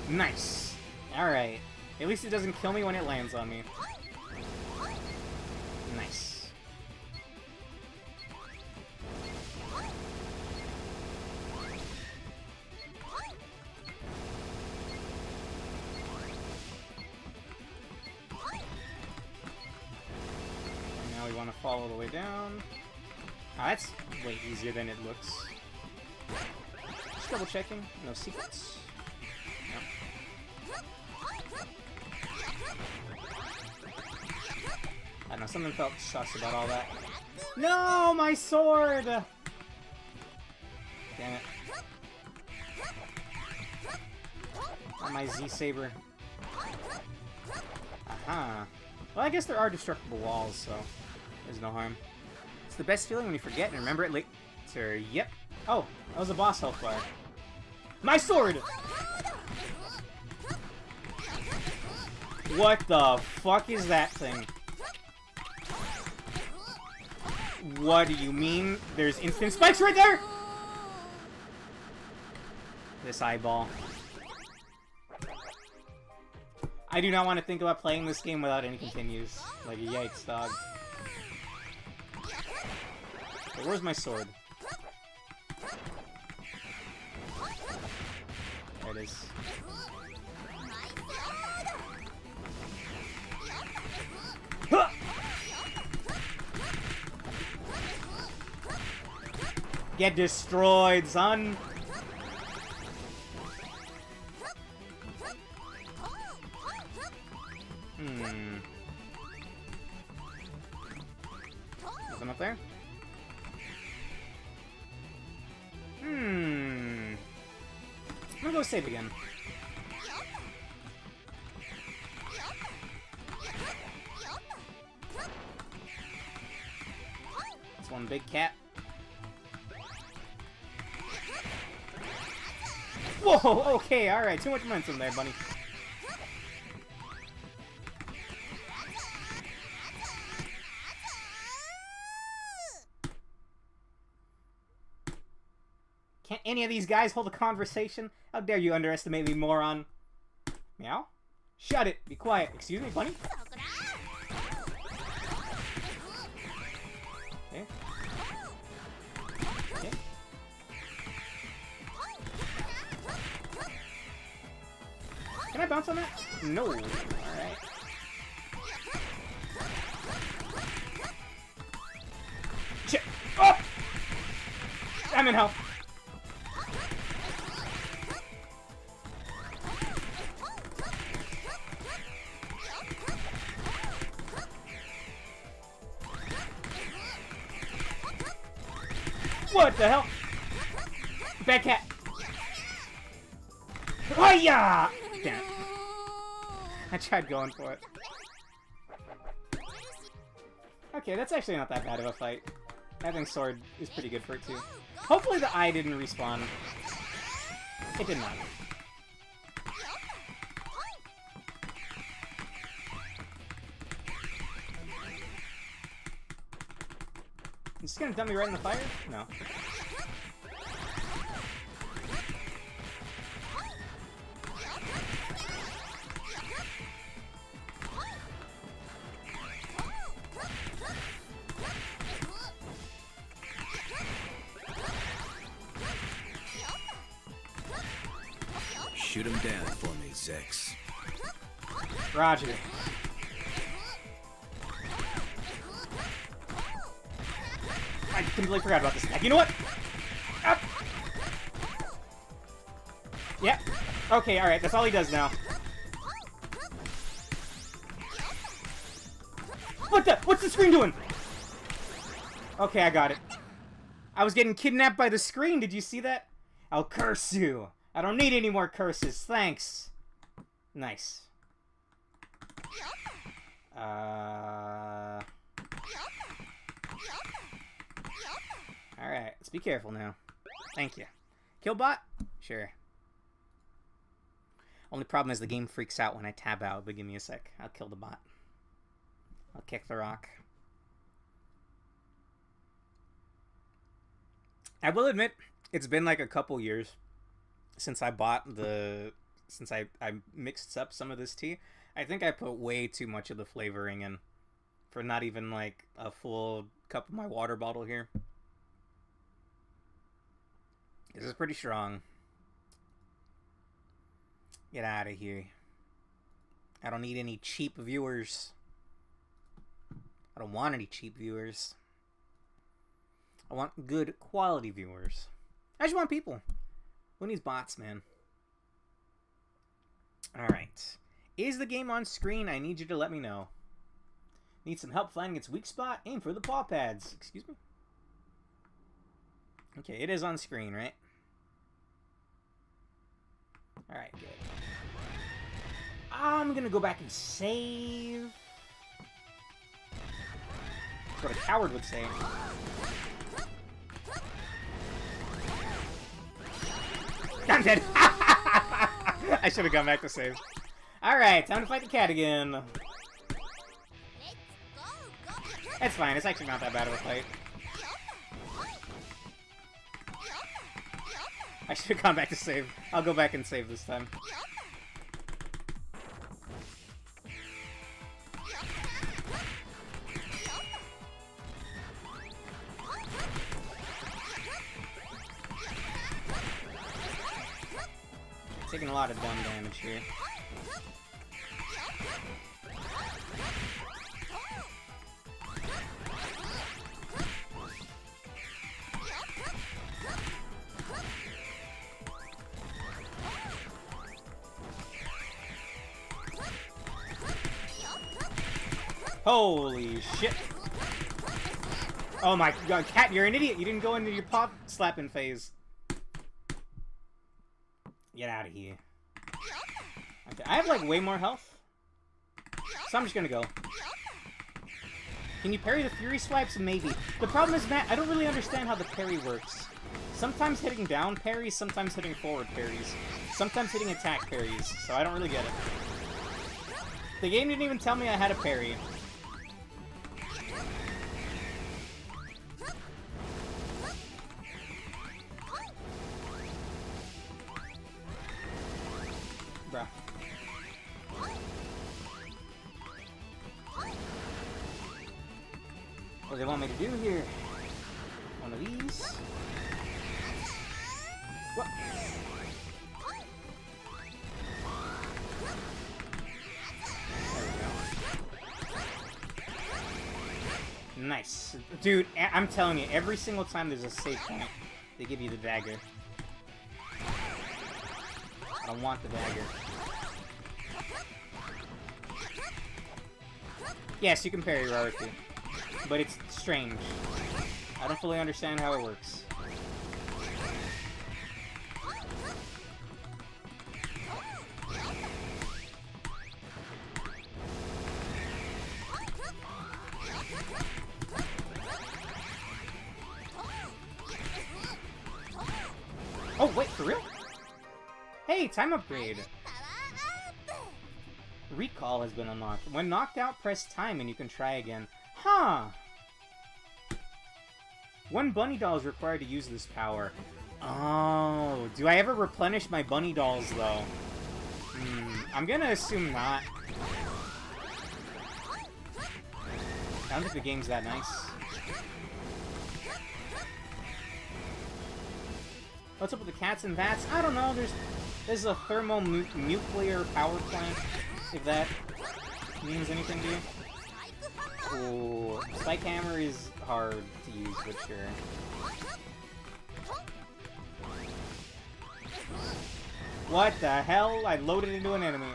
Nice. Alright. At least it doesn't kill me when it lands on me. Nice. Want to fall all the way down. Ah, that's way easier than it looks. Just double checking. No secrets. No. I don't know, something felt sus about all that. No, my sword! Damn it. Not my Z-Saber. Aha. Well, I guess there are destructible walls, so there's no harm. It's the best feeling when you forget and remember it later. Yep. Oh, that was a boss health bar. My sword! What the fuck is that thing? What do you mean? There's instant spikes right there? This eyeball. I do not want to think about playing this game without any continues. Like, yikes, dog. But where's my sword? There it is. Huh! Get destroyed, son! Is one up there? I'm gonna go save again. It's one big cat. Whoa, okay, alright, too much momentum there, bunny. Can't any of these guys hold a conversation? How dare you underestimate me, moron? Meow? Shut it! Be quiet. Excuse me, bunny? Okay. Okay. Can I bounce on that? No. Alright. Shit! Oh! I'm in hell. What the hell? Bad cat. Hiya! Damn it. I tried going for it. Okay, that's actually not that bad of a fight. Having sword is pretty good for it too. Hopefully the eye didn't respawn. It did not. Is this gonna dump me right in the fire? No. Shoot him down for me, Zex. Roger. I completely forgot about this attack. You know what? Up. Yeah. Okay, alright. That's all he does now. What the? What's the screen doing? Okay, I got it. I was getting kidnapped by the screen. Did you see that? I'll curse you. I don't need any more curses. Thanks. Nice. Alright, let's be careful now. Thank you. Killbot? Sure. Only problem is the game freaks out when I tab out, but give me a sec. I'll kill the bot. I'll kick the rock. I will admit, it's been like a couple years since I bought the... Since I mixed up some of this tea. I think I put way too much of the flavoring in for not even like a full cup of my water bottle here. This is pretty strong. Get out of here. I don't need any cheap viewers. I don't want any cheap viewers. I want good quality viewers. I just want people. Who needs bots, man? Alright. Is the game on screen? I need you to let me know. Need some help finding its weak spot? Aim for the paw pads. Excuse me? Okay, it is on screen, right? Alright, good. I'm gonna go back and save. That's what a coward would say. I'm dead! I should have gone back to save. Alright, time to fight the cat again. It's fine, it's actually not that bad of a fight. I should have gone back to save. I'll go back and save this time. Taking a lot of dumb damage here. Holy shit. Oh my god, Cat, you're an idiot. You didn't go into your paw slapping phase. Get out of here. Okay, I have like way more health. So I'm just gonna go. Can you parry the Fury Swipes? Maybe. The problem is, Matt, I don't really understand how the parry works. Sometimes hitting down parries, sometimes hitting forward parries. Sometimes hitting attack parries, so I don't really get it. The game didn't even tell me I had a parry. Bruh. What do they want me to do here? One of these. What? There we go. Nice. Dude, I'm telling you, every single time there's a save point, they give you the dagger. I don't want the dagger. Yes, you can parry Rarity, but it's strange. I don't fully understand how it works. Oh, wait, for real? Hey, time upgrade. Recall has been unlocked. When knocked out, press time and you can try again. Huh. 1 bunny doll is required to use this power. Oh, do I ever replenish my bunny dolls, though? I'm gonna assume not. I don't think the game's that nice. What's up with the cats and bats? I don't know, there's a thermonuclear power plant, if that means anything to you. Ooh, Spike Hammer is hard to use, but sure. What the hell? I loaded into an enemy.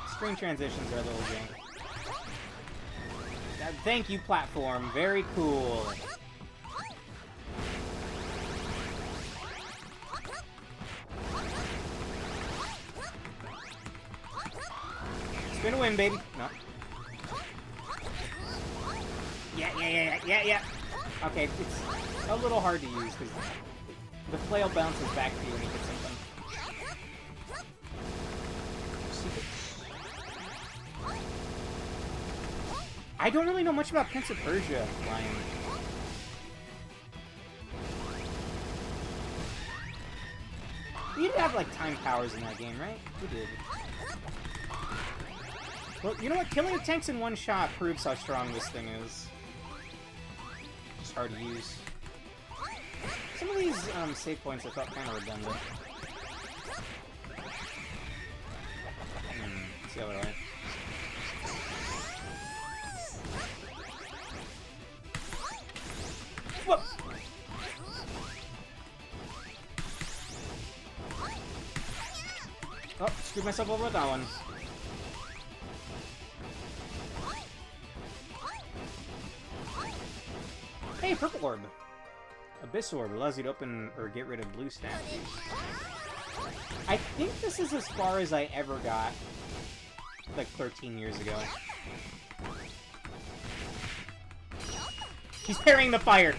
Screen transitions are a little jank. Thank you, platform. Very cool. Spin a win, baby. No. Yeah. Okay, it's a little hard to use because the flail bounces back to you when you hit something. I don't really know much about Prince of Persia, Ryan. We did have, like, time powers in that game, right? We did. Well, you know what? Killing tanks in one shot proves how strong this thing is. Just hard to use. Some of these save points I felt kind of redundant. It's the other way. Whoop! Oh, screwed myself over with that one. Hey, purple orb! Abyss orb allows you to open or get rid of blue statues. I think this is as far as I ever got, like 13 years ago. He's parrying the fire!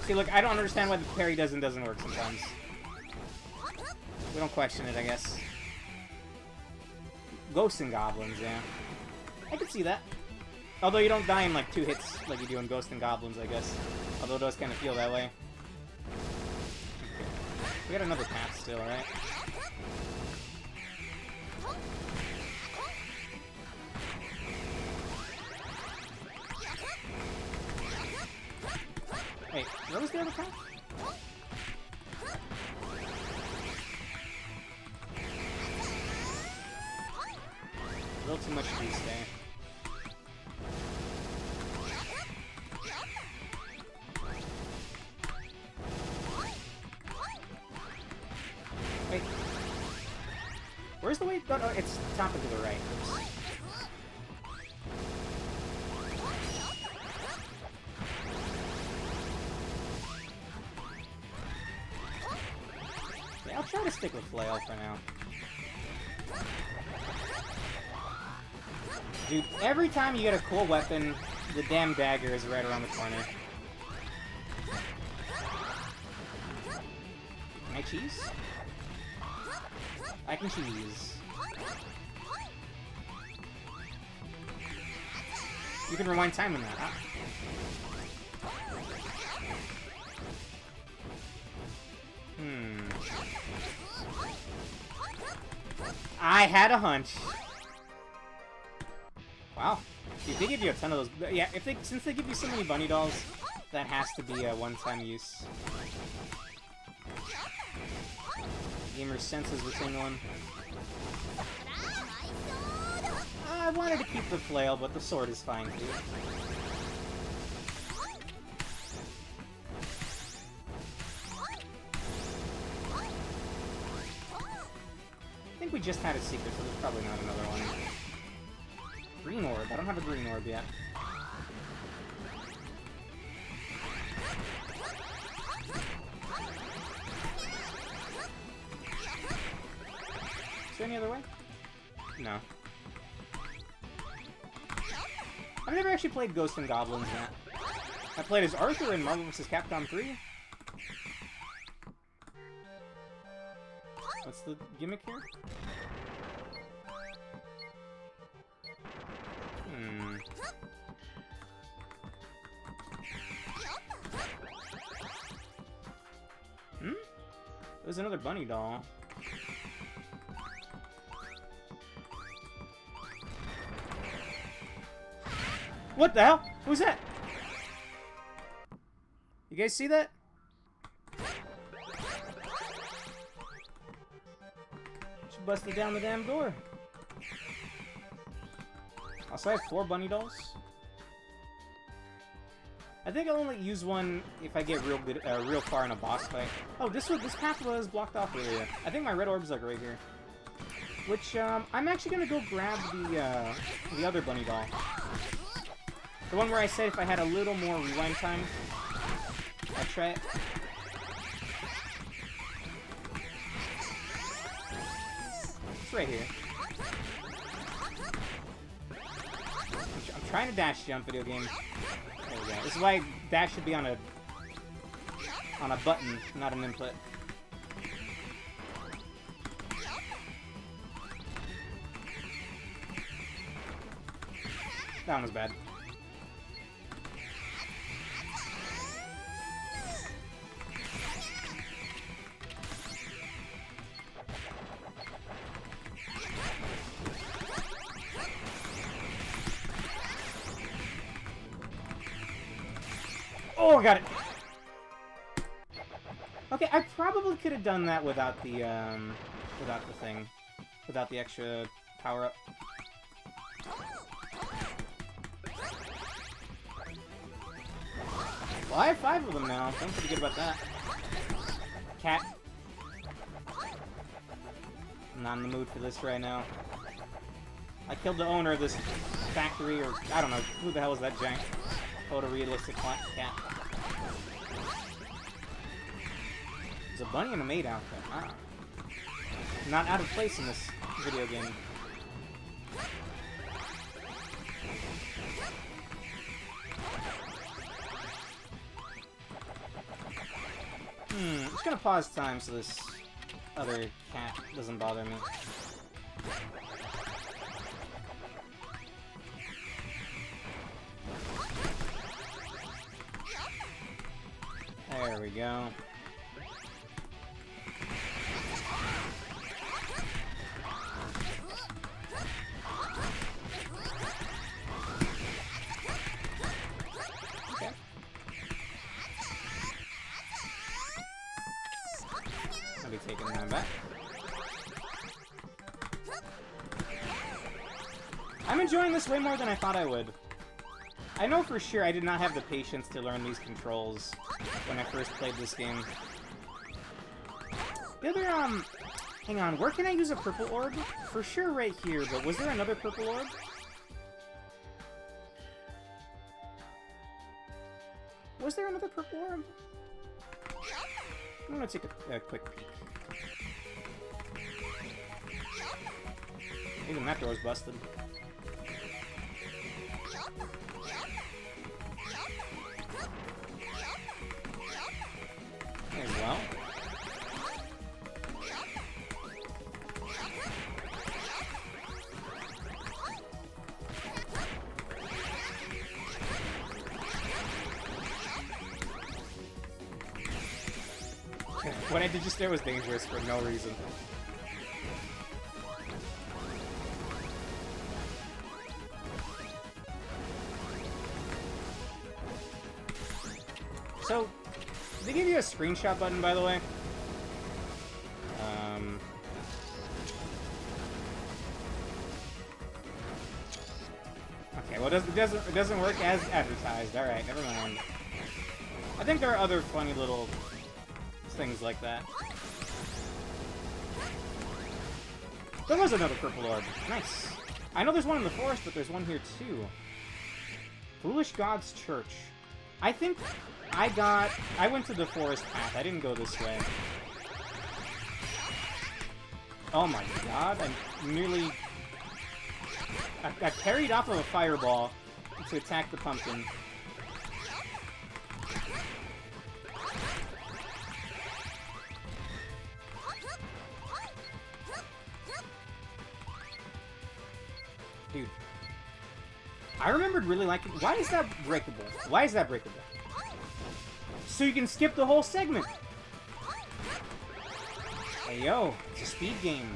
See, look, I don't understand why the parry doesn't work sometimes. We don't question it, I guess. Ghosts and Goblins, yeah. I could see that. Although you don't die in, like, 2 hits like you do in Ghosts and Goblins, I guess. Although it does kind of feel that way. Okay. We got another path still, right? Wait, what was the other path? A little too much juice there. Wait. Where's the way? Oh, no, it's top and to the right. Oops. Yeah, I'll try to stick with flail for now. Dude, every time you get a cool weapon, the damn dagger is right around the corner. Can I cheese? I can cheese. You can rewind time in that, huh? I had a hunch. Wow. Dude, they give you a ton of those. Yeah, since they give you so many bunny dolls, that has to be a one-time use. Gamer's senses were tingling. I wanted to keep the flail, but the sword is fine too. I think we just had a secret, so there's probably not another one. Green orb? I don't have a green orb yet. Is there any other way? No. I've never actually played Ghosts and Goblins yet. I played as Arthur in Marvel vs. Capcom 3. What's the gimmick here? There's another bunny doll. What the hell? Who's that? You guys see that? She busted down the damn door. Also, I have 4 bunny dolls. I think I'll only use one if I get real far in a boss fight. Oh, this path was blocked off earlier. I think my red orb's like right here. Which I'm actually gonna go grab the other bunny doll. The one where I said if I had a little more rewind time, I'd try it. It's right here. I'm trying to dash jump, video game. There we go. This is why dash should be on a button, not an input. That one was bad. Oh, I got it! Okay, I probably could have done that without the thing. Without the extra power-up. Well, I have 5 of them now. I'm pretty good about that. Cat. I'm not in the mood for this right now. I killed the owner of this factory, or I don't know, who the hell is that giant photorealistic cat? There's a bunny and a maid outfit. Ah. Not out of place in this video game. I'm just gonna pause time so this other cat doesn't bother me. There we go. Okay. I'll be taking that back. I'm enjoying this way more than I thought I would. I know for sure I did not have the patience to learn these controls when I first played this game. The other, hang on, where can I use a purple orb? For sure right here, but was there another purple orb? Was there another purple orb? I'm gonna take a quick peek. Even that door's busted. As well. What I did just there was dangerous for no reason. So, they give you a screenshot button, by the way. Okay, well, it doesn't work as advertised. All right, never mind. I think there are other funny little things like that. There was another purple orb. Nice. I know there's one in the forest, but there's one here too. Foolish God's Church. I think I went to the forest path. I didn't go this way. Oh my god, I carried off of a fireball to attack the pumpkin. Dude. I remembered really liking... Why is that breakable? Why is that breakable? So you can skip the whole segment! Hey yo, it's a speed game.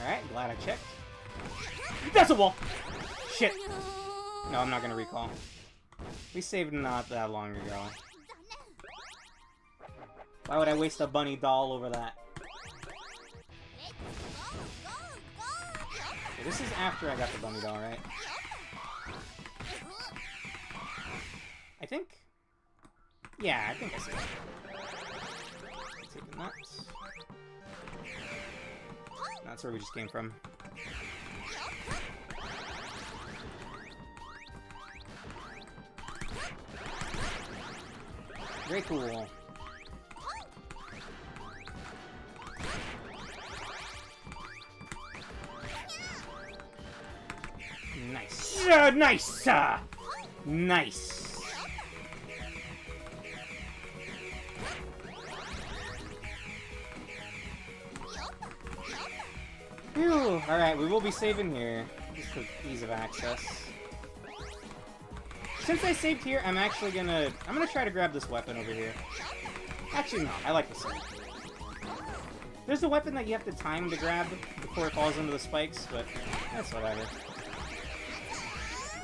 Alright, glad I checked. That's a wall! Shit! No, I'm not gonna recall. We saved not that long ago. Why would I waste a bunny doll over that? Okay, this is after I got the bunny doll, right? I think? Yeah, I think I see it. Take the nuts. That's where we just came from. Very cool. Nice. Nice! Nice! Phew! Alright, we will be saving here. Just for ease of access. Since I saved here, I'm actually gonna... I'm gonna try to grab this weapon over here. Actually, no. I like the sword. There's a weapon that you have to time to grab before it falls into the spikes, but that's whatever.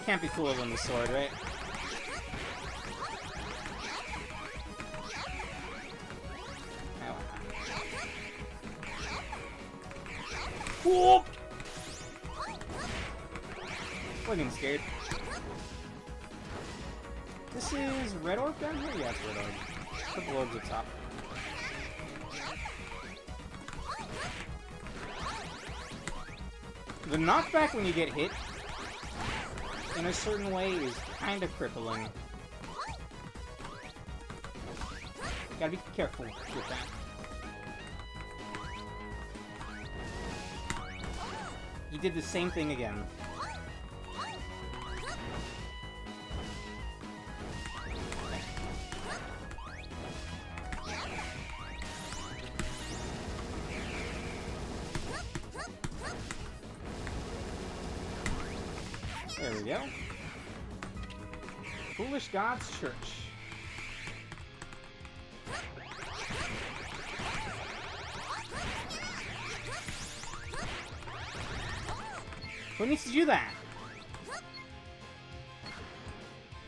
Can't be cooler than the sword, right? Whoop! I'm getting scared. This is red orb down here? Yeah, it's red orb. Purple orbs at top. The knockback when you get hit in a certain way is kind of crippling. Gotta be careful with that. He did the same thing again. There we go. Foolish God's Church. Who needs to do that?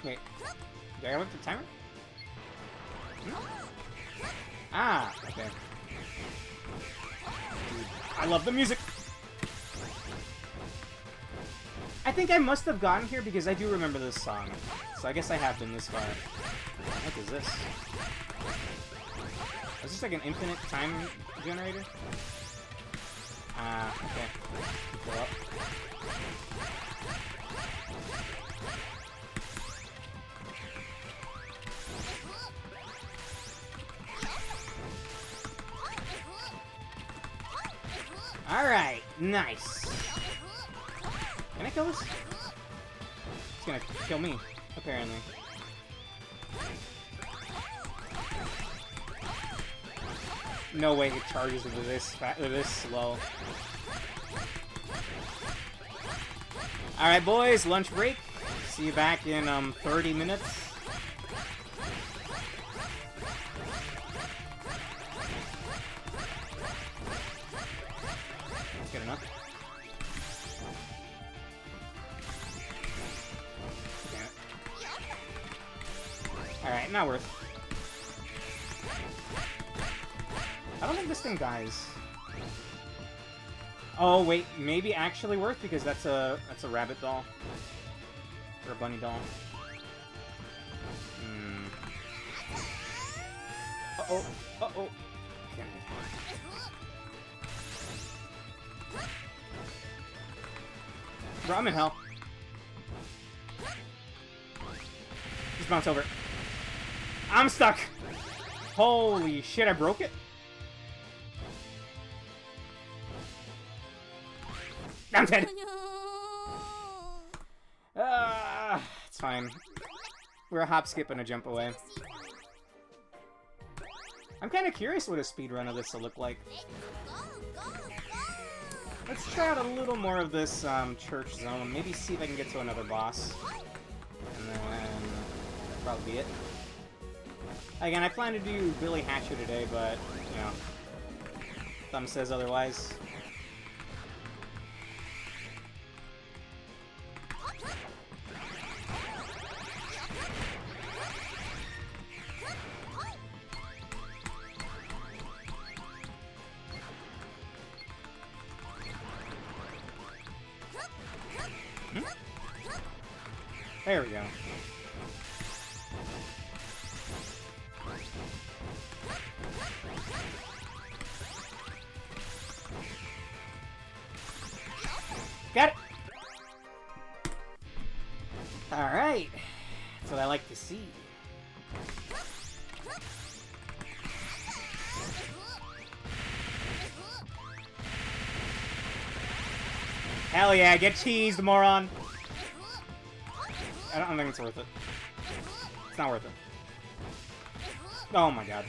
Wait. Did I look at the timer? No? Ah, okay. Dude, I love the music! I think I must have gotten here because I do remember this song. So I guess I have been this far. What is this? Is this like an infinite time generator? Ah, okay. Go up. Alright, nice. Can I kill this? It's gonna kill me, apparently. No way it charges with this slow. Alright, boys, lunch break. See you back in 30 minutes. That's good enough. Alright, not worth. I don't think this thing dies. Oh wait, maybe actually worth because that's a rabbit doll. Or a bunny doll. Uh-oh. Uh-oh. Okay. Bro, I'm in hell. Just bounce over. I'm stuck! Holy shit, I broke it? I'm dead! It's fine. We're a hop, skip, and a jump away. I'm kind of curious what a speedrun of this will look like. Let's try out a little more of this church zone. Maybe see if I can get to another boss. And then that'll probably be it. Again, I plan to do Billy Hatcher today, but, you know, thumb says otherwise. There we go. Got it! Alright. That's what I like to see. Hell yeah, get cheesed, moron! I don't think it's worth it. It's not worth it. Oh my god.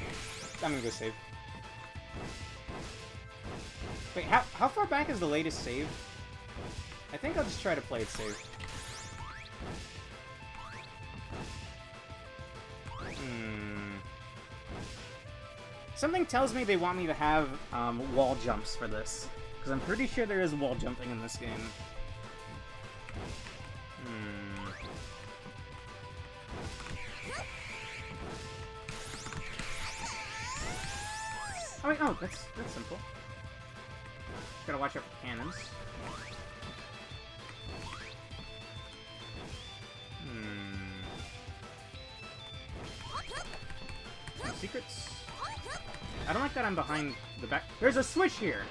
I'm gonna go save. Wait, how far back is the latest save? I think I'll just try to play it safe. Something tells me they want me to have wall jumps for this. Because I'm pretty sure there is wall jumping in this game. Oh wait, oh, that's simple. Gotta watch out for cannons. Some secrets. I don't like that I'm behind the back. There's a switch here!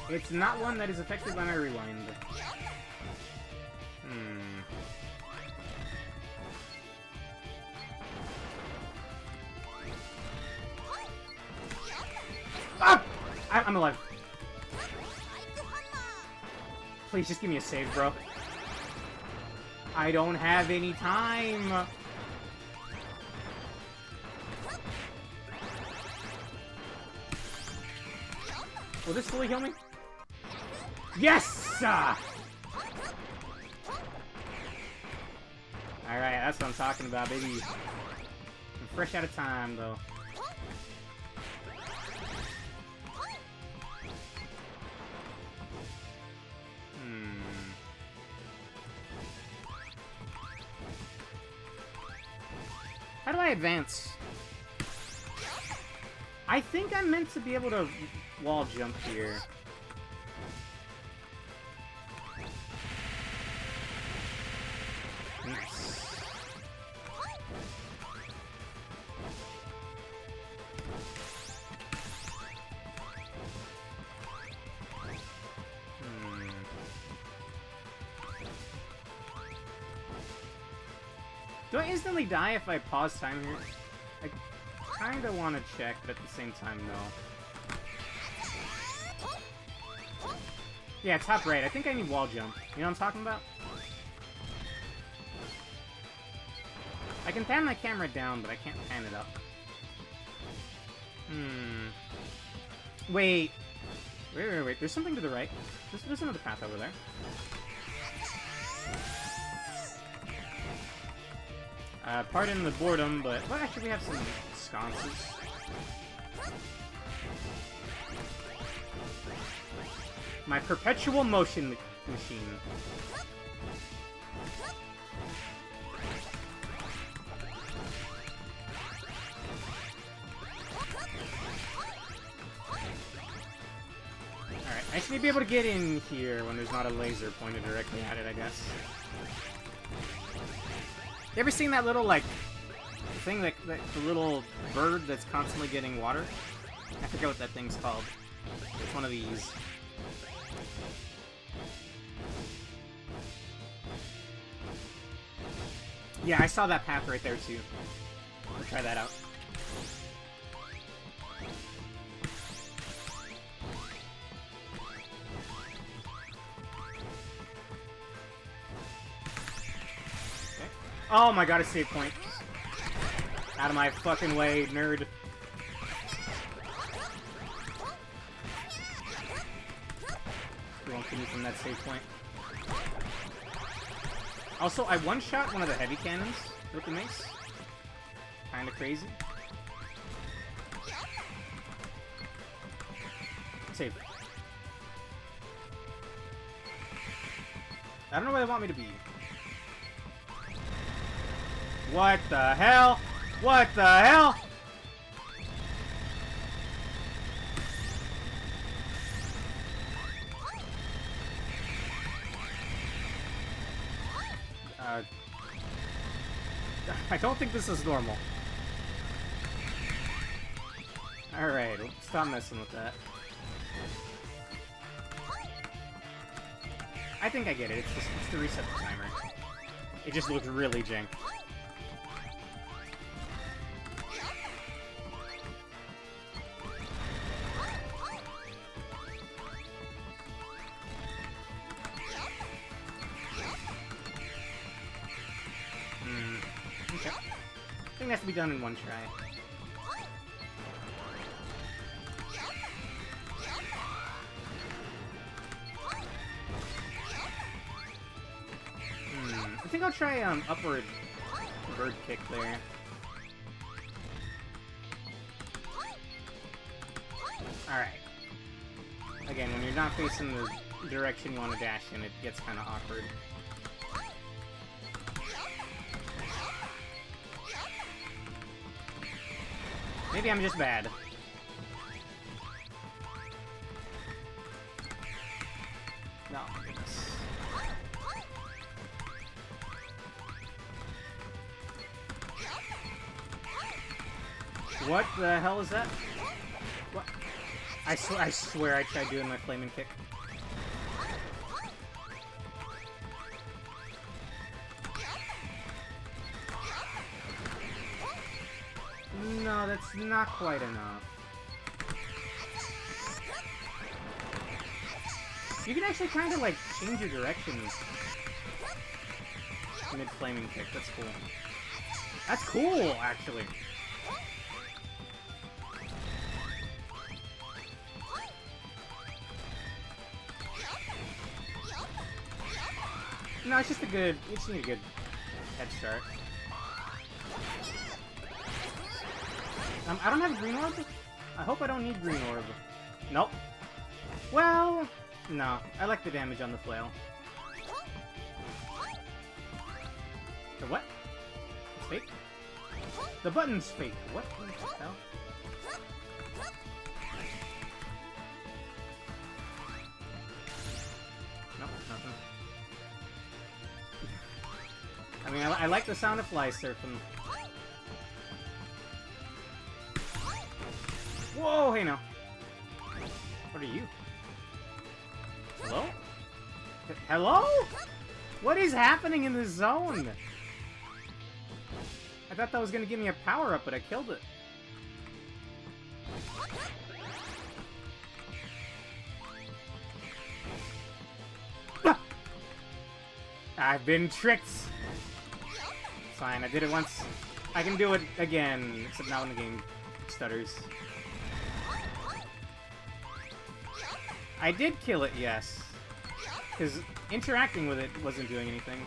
It's not one that is affected by my rewind. Ah! I'm alive. Please, just give me a save, bro. I don't have any time. Will this fully heal me? Yes! Alright, that's what I'm talking about, baby. I'm fresh out of time, though. How do I advance? I think I'm meant to be able to wall jump here. Nice. Do I instantly die if I pause time here? I kinda wanna check, but at the same time, no. Yeah, top right. I think I need wall jump. You know what I'm talking about? I can pan my camera down, but I can't pan it up. Wait. Wait. There's something to the right. There's another path over there. Pardon the boredom, but... Well, actually, we have some sconces. My perpetual motion machine. Alright, I should be able to get in here when there's not a laser pointed directly at it, I guess. You ever seen that little, like, thing, like, the little bird that's constantly getting water? I forget what that thing's called. It's one of these. Yeah, I saw that path right there, too. We'll try that out. Oh my god, a save point. Out of my fucking way, nerd. You won't get me from that save point. Also, I one-shot one of the heavy cannons with the mace. Kinda crazy. Save. I don't know where they want me to be. What the hell? What the hell? I don't think this is normal. Alright, stop messing with that. I think I get it. It's to reset the timer. It just looks really jank. Okay. I think that has to be done in one try. I think I'll try upward bird kick there. Alright. Again, when you're not facing the direction you want to dash in, it gets kind of awkward. Maybe I'm just bad. No, goodness. What the hell is that? What? I swear I tried doing my flaming kick. No, that's not quite enough. You can actually kind of, like, change your directions mid-flaming kick. That's cool. That's cool, actually. No, it's just a good... You just need a good head start. I don't have a green orb? I hope I don't need green orb. Nope. Well... No. I like the damage on the flail. The what? It's fake? The button's fake. What the hell? Nope, nothing. I mean, I like the sound of fly surfing. Whoa, hey now. What are you? Hello? Hello? What is happening in this zone? I thought that was gonna give me a power-up, but I killed it. Ah! I've been tricked! Fine, I did it once. I can do it again, except not when the game stutters. I did kill it, yes. Because interacting with it wasn't doing anything.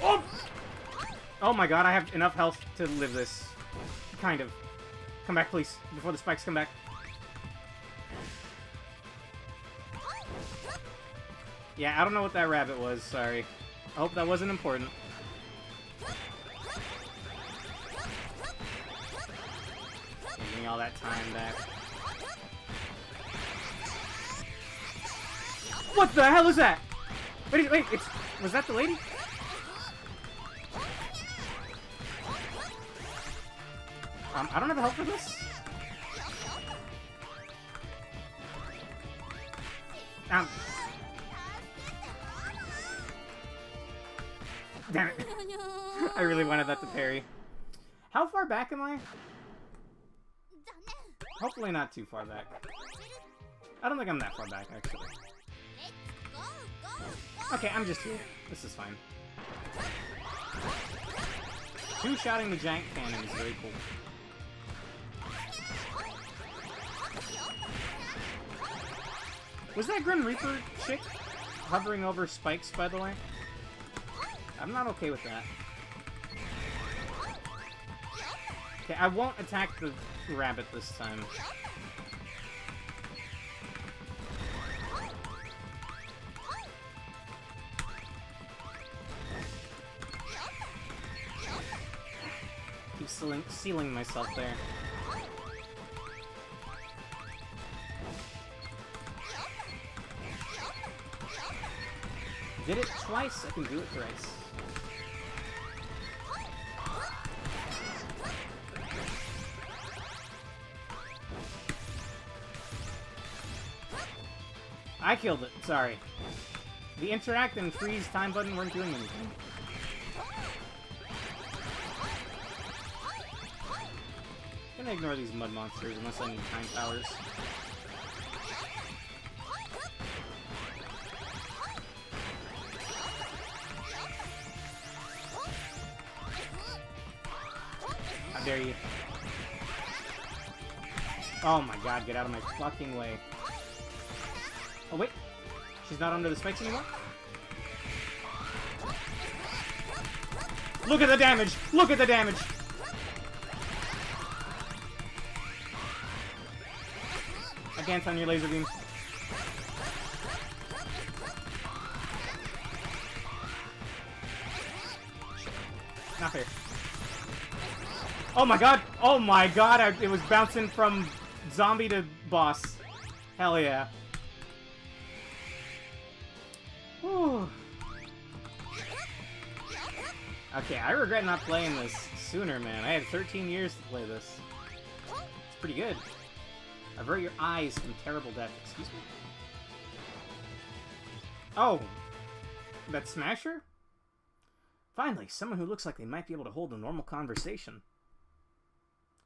Oh! Oh my god, I have enough health to live this. Kind of. Come back, please, before the spikes come back. Yeah, I don't know what that rabbit was, sorry. I hope that wasn't important. Give me all that time back. What the hell is that? Wait, was that the lady? I don't have help for this. Damn it. I really wanted that to parry. How far back am I? Hopefully not too far back. I don't think I'm that far back, actually. Okay, I'm just here. This is fine. Two-shotting the giant cannon is very cool. Was that Grim Reaper chick hovering over spikes, by the way? I'm not okay with that. Okay, I won't attack the rabbit this time. Keep sealing myself there. Did it twice, I can do it thrice. I killed it, sorry. The interact and freeze time button weren't doing anything. I'm gonna ignore these mud monsters unless I need time powers. How dare you. Oh my god, get out of my fucking way. Oh wait, she's not under the spikes anymore? Look at the damage! Look at the damage! I dance on your laser beam. Not fair. Oh my god! Oh my god! It was bouncing from zombie to boss. Hell yeah. Whew. Okay, I regret not playing this sooner, man. I had 13 years to play this. It's pretty good. Avert your eyes from terrible death. Excuse me? Oh. That Smasher? Finally, someone who looks like they might be able to hold a normal conversation.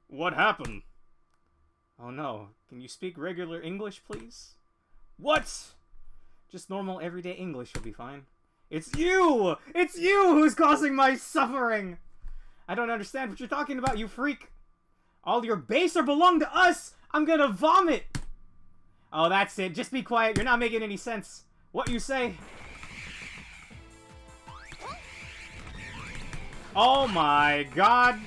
What happened? Oh no. Can you speak regular English, please? What? Just normal, everyday English will be fine. It's you! It's you who's causing my suffering! I don't understand what you're talking about, you freak! All your base are belong to us! I'm gonna vomit! Oh, that's it. Just be quiet. You're not making any sense. What you say? Oh my god!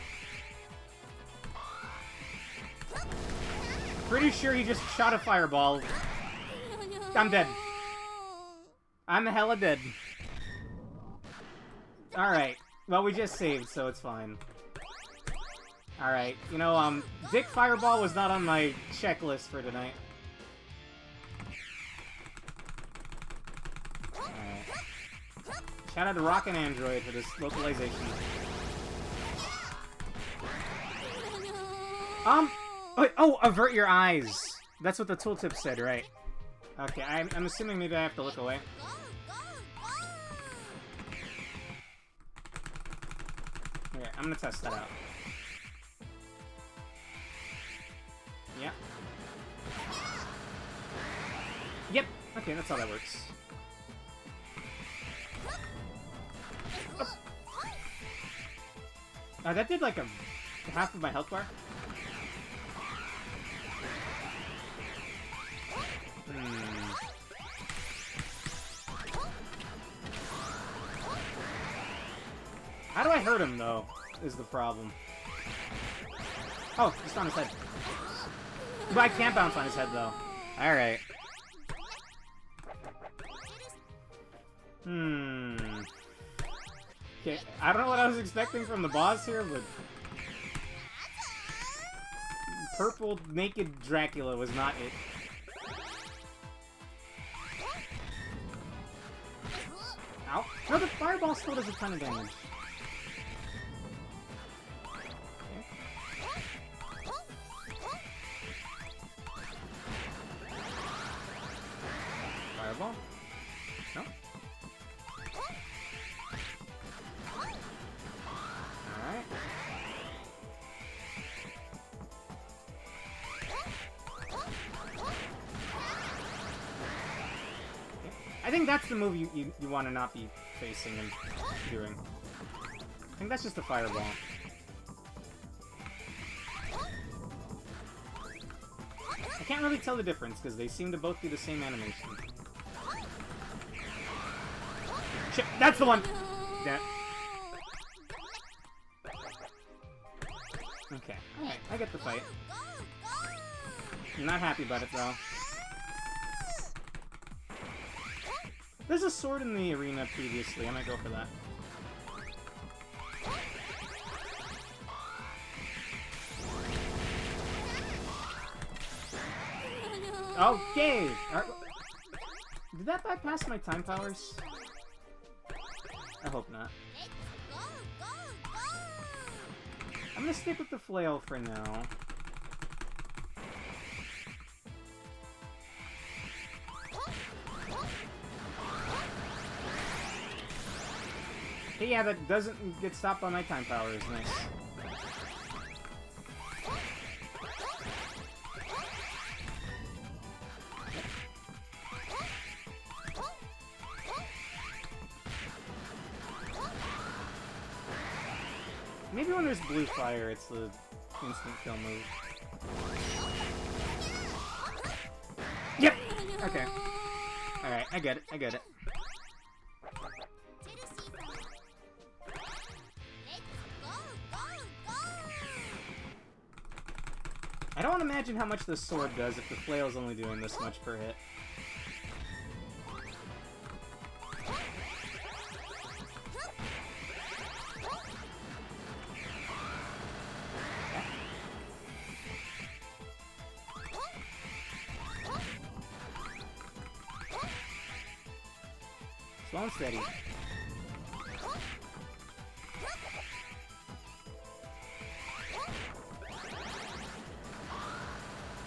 Pretty sure he just shot a fireball. I'm dead. I'm hella dead. Alright. Well, we just saved, so it's fine. Alright. You know, Dick Fireball was not on my checklist for tonight. Alright. Shout out to Rockin Android for this localization. Oh, avert your eyes. That's what the tooltip said, right? Okay, I'm assuming maybe I have to look away. Okay, I'm gonna test that out. Yeah. Yep. Okay, that's how that works. That did like half of my health bar. How do I hurt him, though, is the problem. Oh, just on his head. But I can't bounce on his head, though. Alright. Okay, I don't know what I was expecting from the boss here, but... Purple, naked Dracula was not it. Ow. No, the fireball still does a ton of damage. Fireball? No? think that's the move you want to not be facing and doing. I think that's just a fireball. I can't really tell the difference because they seem to both be the same animation. Shit, that's the one! Damn it. Okay, alright, I get the fight. I'm not happy about it though. There's a sword in the arena previously, I might go for that. Okay! Did that bypass my time powers? I hope not. I'm gonna stick with the flail for now. Hey, yeah, that doesn't get stopped by my time powers. Nice. Maybe when there's blue fire, it's the instant kill move. Yep! Okay. Alright, I get it, I get it. I don't imagine how much this sword does if the flail's only doing this much per hit. Slow and steady.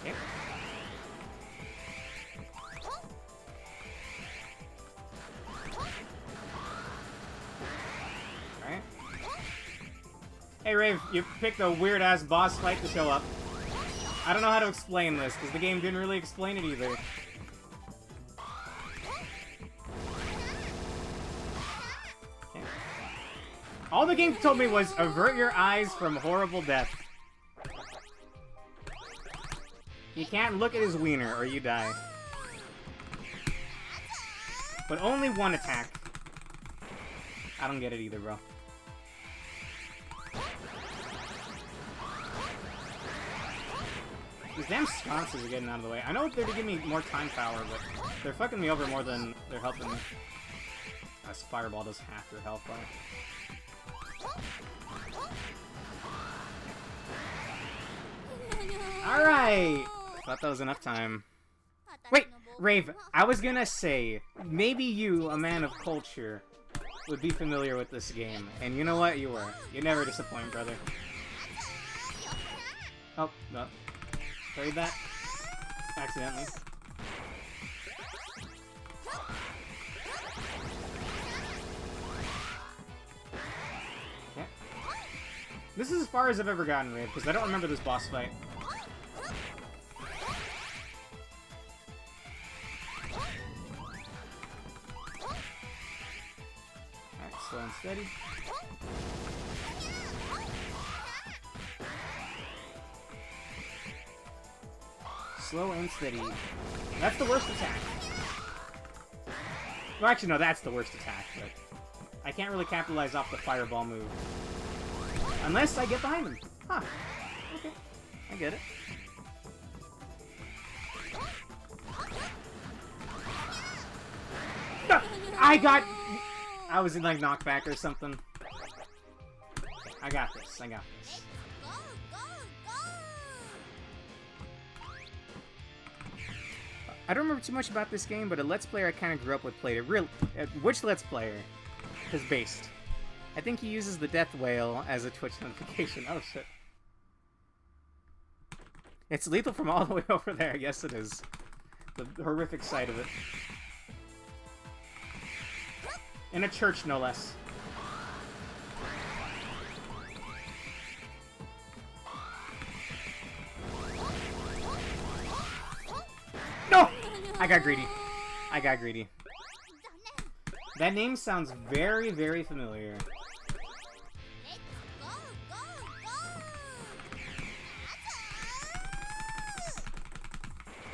Okay. Alright. Hey Rave, you picked a weird-ass boss fight to show up. I don't know how to explain this, because the game didn't really explain it either. All the game told me was, avert your eyes from horrible death. You can't look at his wiener, or you die. But only one attack. I don't get it either, bro. These damn sconces are getting out of the way. I know they're to give me more time power, but they're fucking me over more than they're helping me. This fireball does half your health bar. Alright! Thought that was enough time. Wait! Rave, I was gonna say, maybe you, a man of culture, would be familiar with this game. And you know what? You were. You never disappoint, brother. Oh, no. Played that? Accidentally. This is as far as I've ever gotten, Rave, because I don't remember this boss fight. Alright, slow and steady. Slow and steady. That's the worst attack. Well, actually, no, that's the worst attack, but I can't really capitalize off the fireball move. Unless I get behind him. Huh. Okay. I get it. No! I was in, like, knockback or something. I got this. I got this. I don't remember too much about this game, but a Let's Player I kind of grew up with played it. Which Let's Player? Because based. I think he uses the death whale as a Twitch notification. Oh, shit. It's lethal from all the way over there. Yes, it is. The horrific sight of it. In a church, no less. No! I got greedy. I got greedy. That name sounds very, very familiar. Let's go, go, go!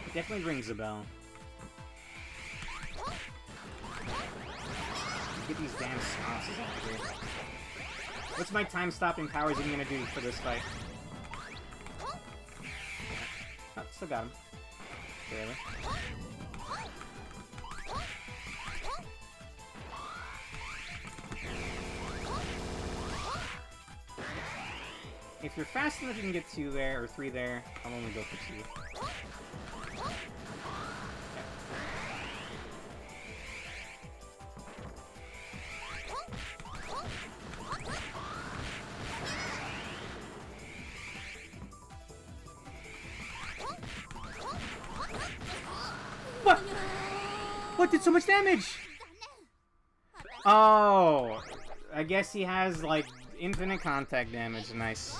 It definitely rings a bell. Get these damn sconces out of here. What's my time-stopping powers even gonna do for this fight? Oh, still got him. Barely. If you're fast enough, you can get 2 there, or 3 there. I'll only go for 2. What? What did so much damage? Oh, I guess he has, like, infinite contact damage. Nice.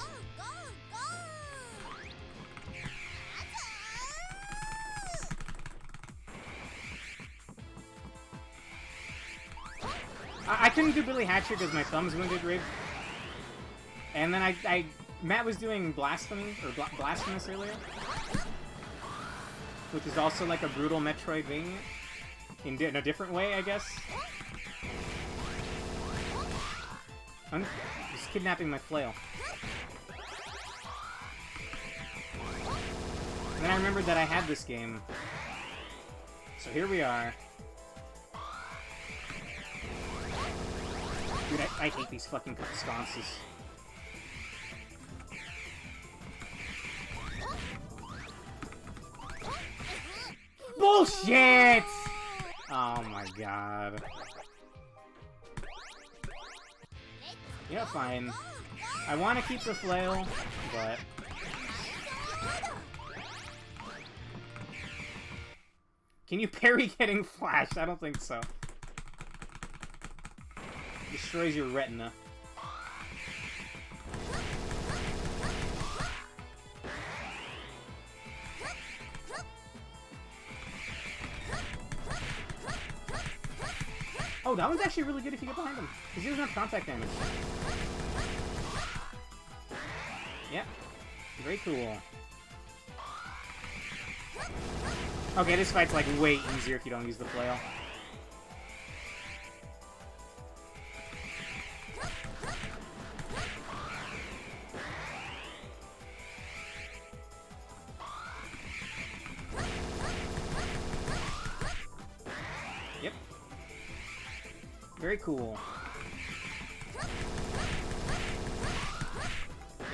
I couldn't do Billy Hatcher because my thumb's wounded rib. And then Matt was doing Blasphemy, or Blasphemous earlier. Which is also like a brutal Metroidvania. In a different way, I guess. I'm just kidnapping my flail. And then I remembered that I had this game. So here we are. Dude, I hate these fucking sconces. Bullshit! Oh my god. Yeah, fine. I want to keep the flail, but... Can you parry getting flashed? I don't think so. Destroys your retina. Oh, that one's actually really good if you get behind him, because he doesn't have contact damage. Yep. Very cool. Okay, this fight's like way easier if you don't use the flail. Yep. Very cool.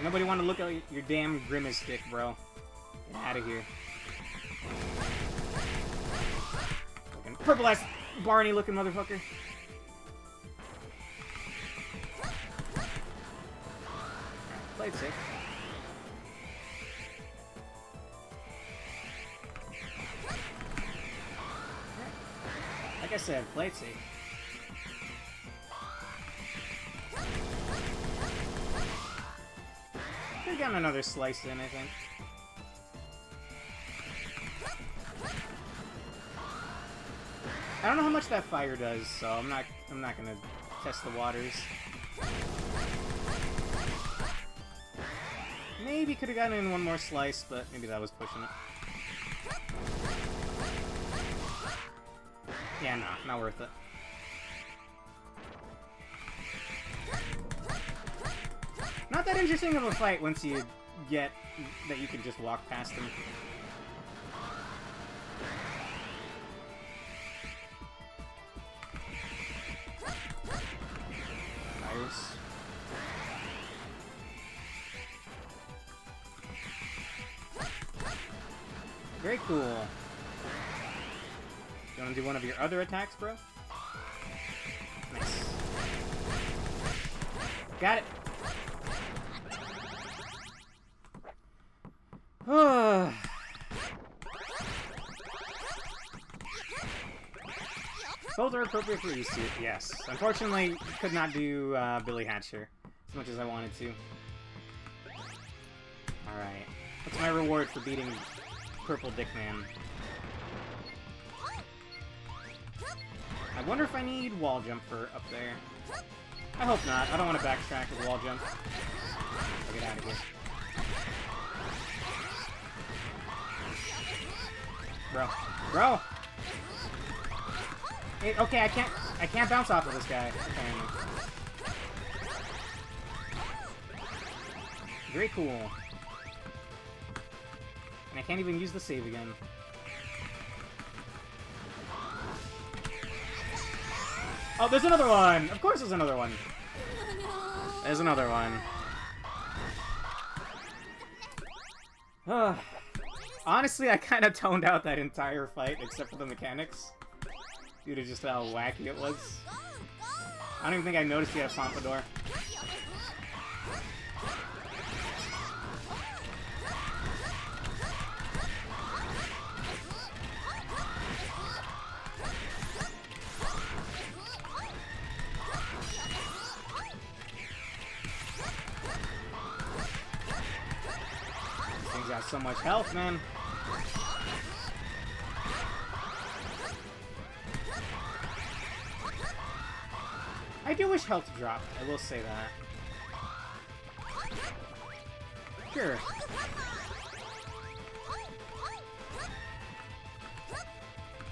Nobody want to look at your damn grimace stick, bro. Get out of here. Fucking purple-ass Barney-looking motherfucker. Play it safe. Like I said, play it safe. Could've gotten another slice in, I think. I don't know how much that fire does, so I'm not gonna test the waters. Maybe could have gotten in one more slice, but maybe that was pushing it. Yeah, no, not worth it. Not that interesting of a fight once you get that you can just walk past them. Nice. Very cool. You wanna do one of your other attacks, bro? Nice. Got it. Both are appropriate for East Suit, yes. Unfortunately, could not do Billy Hatcher as much as I wanted to. Alright. What's my reward for beating Purple Dick Man? I wonder if I need wall jump for up there. I hope not. I don't want to backtrack with wall jump. I'll get out of here. Bro. Bro! Hey, okay, I can't bounce off of this guy, apparently. Very cool. And I can't even use the save again. Oh, there's another one! Of course there's another one. There's another one. Honestly, I kind of toned out that entire fight, except for the mechanics. Due to just how wacky it was. I don't even think I noticed he had a pompadour. This thing's got so much health, man. I do wish health dropped, I will say that. Sure.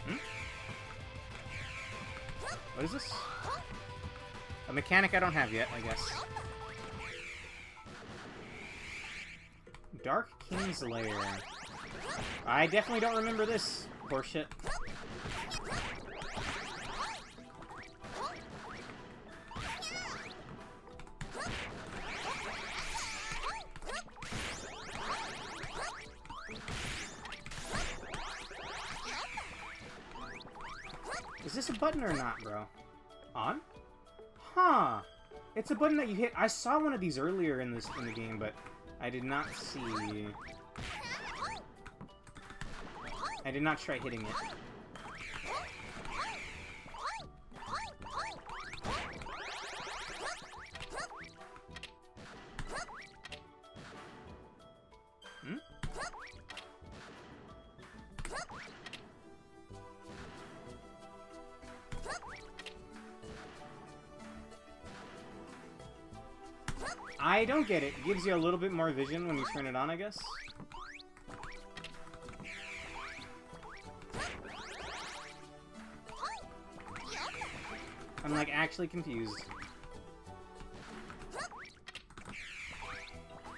Hmm? What is this? A mechanic I don't have yet, I guess. Dark King's Lair. I definitely don't remember this horseshit. Is this a button or not, bro? On? Huh. It's a button that you hit. I saw one of these earlier in the game, but I did not see. I did not try hitting it. Hmm? I don't get it. It gives you a little bit more vision when you turn it on, I guess. I'm, like, actually confused.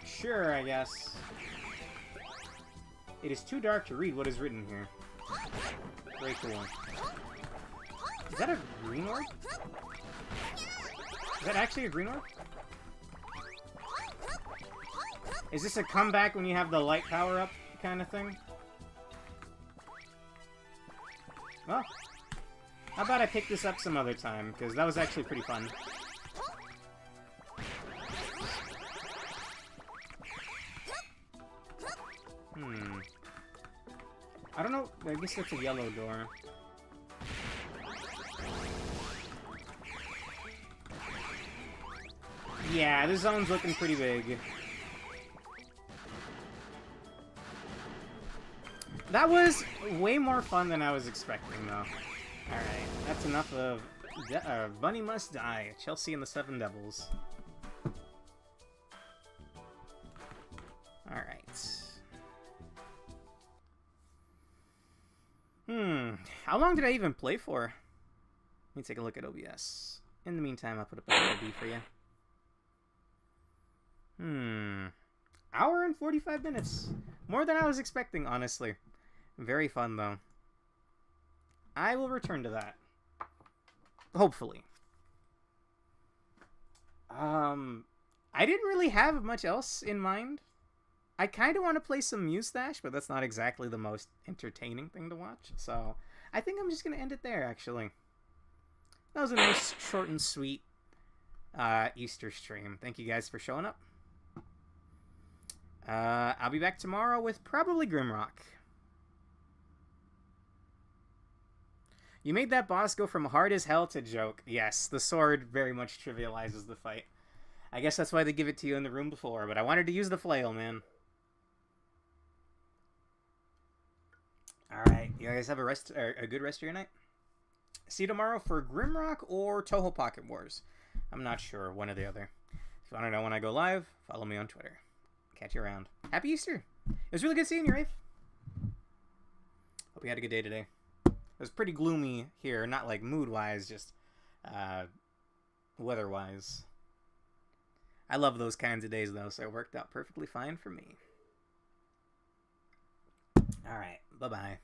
Sure, I guess. It is too dark to read what is written here. Very cool. Is that a green orb? Is that actually a green orb? Is this a comeback when you have the light power-up kind of thing? Well, how about I pick this up some other time, because that was actually pretty fun. I don't know, I guess that's a yellow door. Yeah, this zone's looking pretty big. That was way more fun than I was expecting, though. Alright, that's enough of Bunny Must Die, Chelsea and the Seven Devils. Alright. How long did I even play for? Let me take a look at OBS. In the meantime, I'll put up an OB for you. Hour and 45 minutes. More than I was expecting, honestly. Very fun, though. I will return to that. Hopefully. I didn't really have much else in mind. I kind of want to play some Mustache, but that's not exactly the most entertaining thing to watch. So, I think I'm just going to end it there, actually. That was a nice, short and sweet Easter stream. Thank you guys for showing up. I'll be back tomorrow with probably Grimrock. You made that boss go from hard as hell to joke. Yes, the sword very much trivializes the fight. I guess that's why they give it to you in the room before, but I wanted to use the flail, man. Alright, you guys have a good rest of your night. see you tomorrow for Grimrock or Toho Pocket Wars. I'm not sure, one or the other. If you want to know when I go live, follow me on Twitter. Catch you around. Happy Easter! It was really good seeing you, Rafe. Hope you had a good day today. It was pretty gloomy here, not like mood-wise, just weather-wise. I love those kinds of days, though, so it worked out perfectly fine for me. Alright, bye-bye.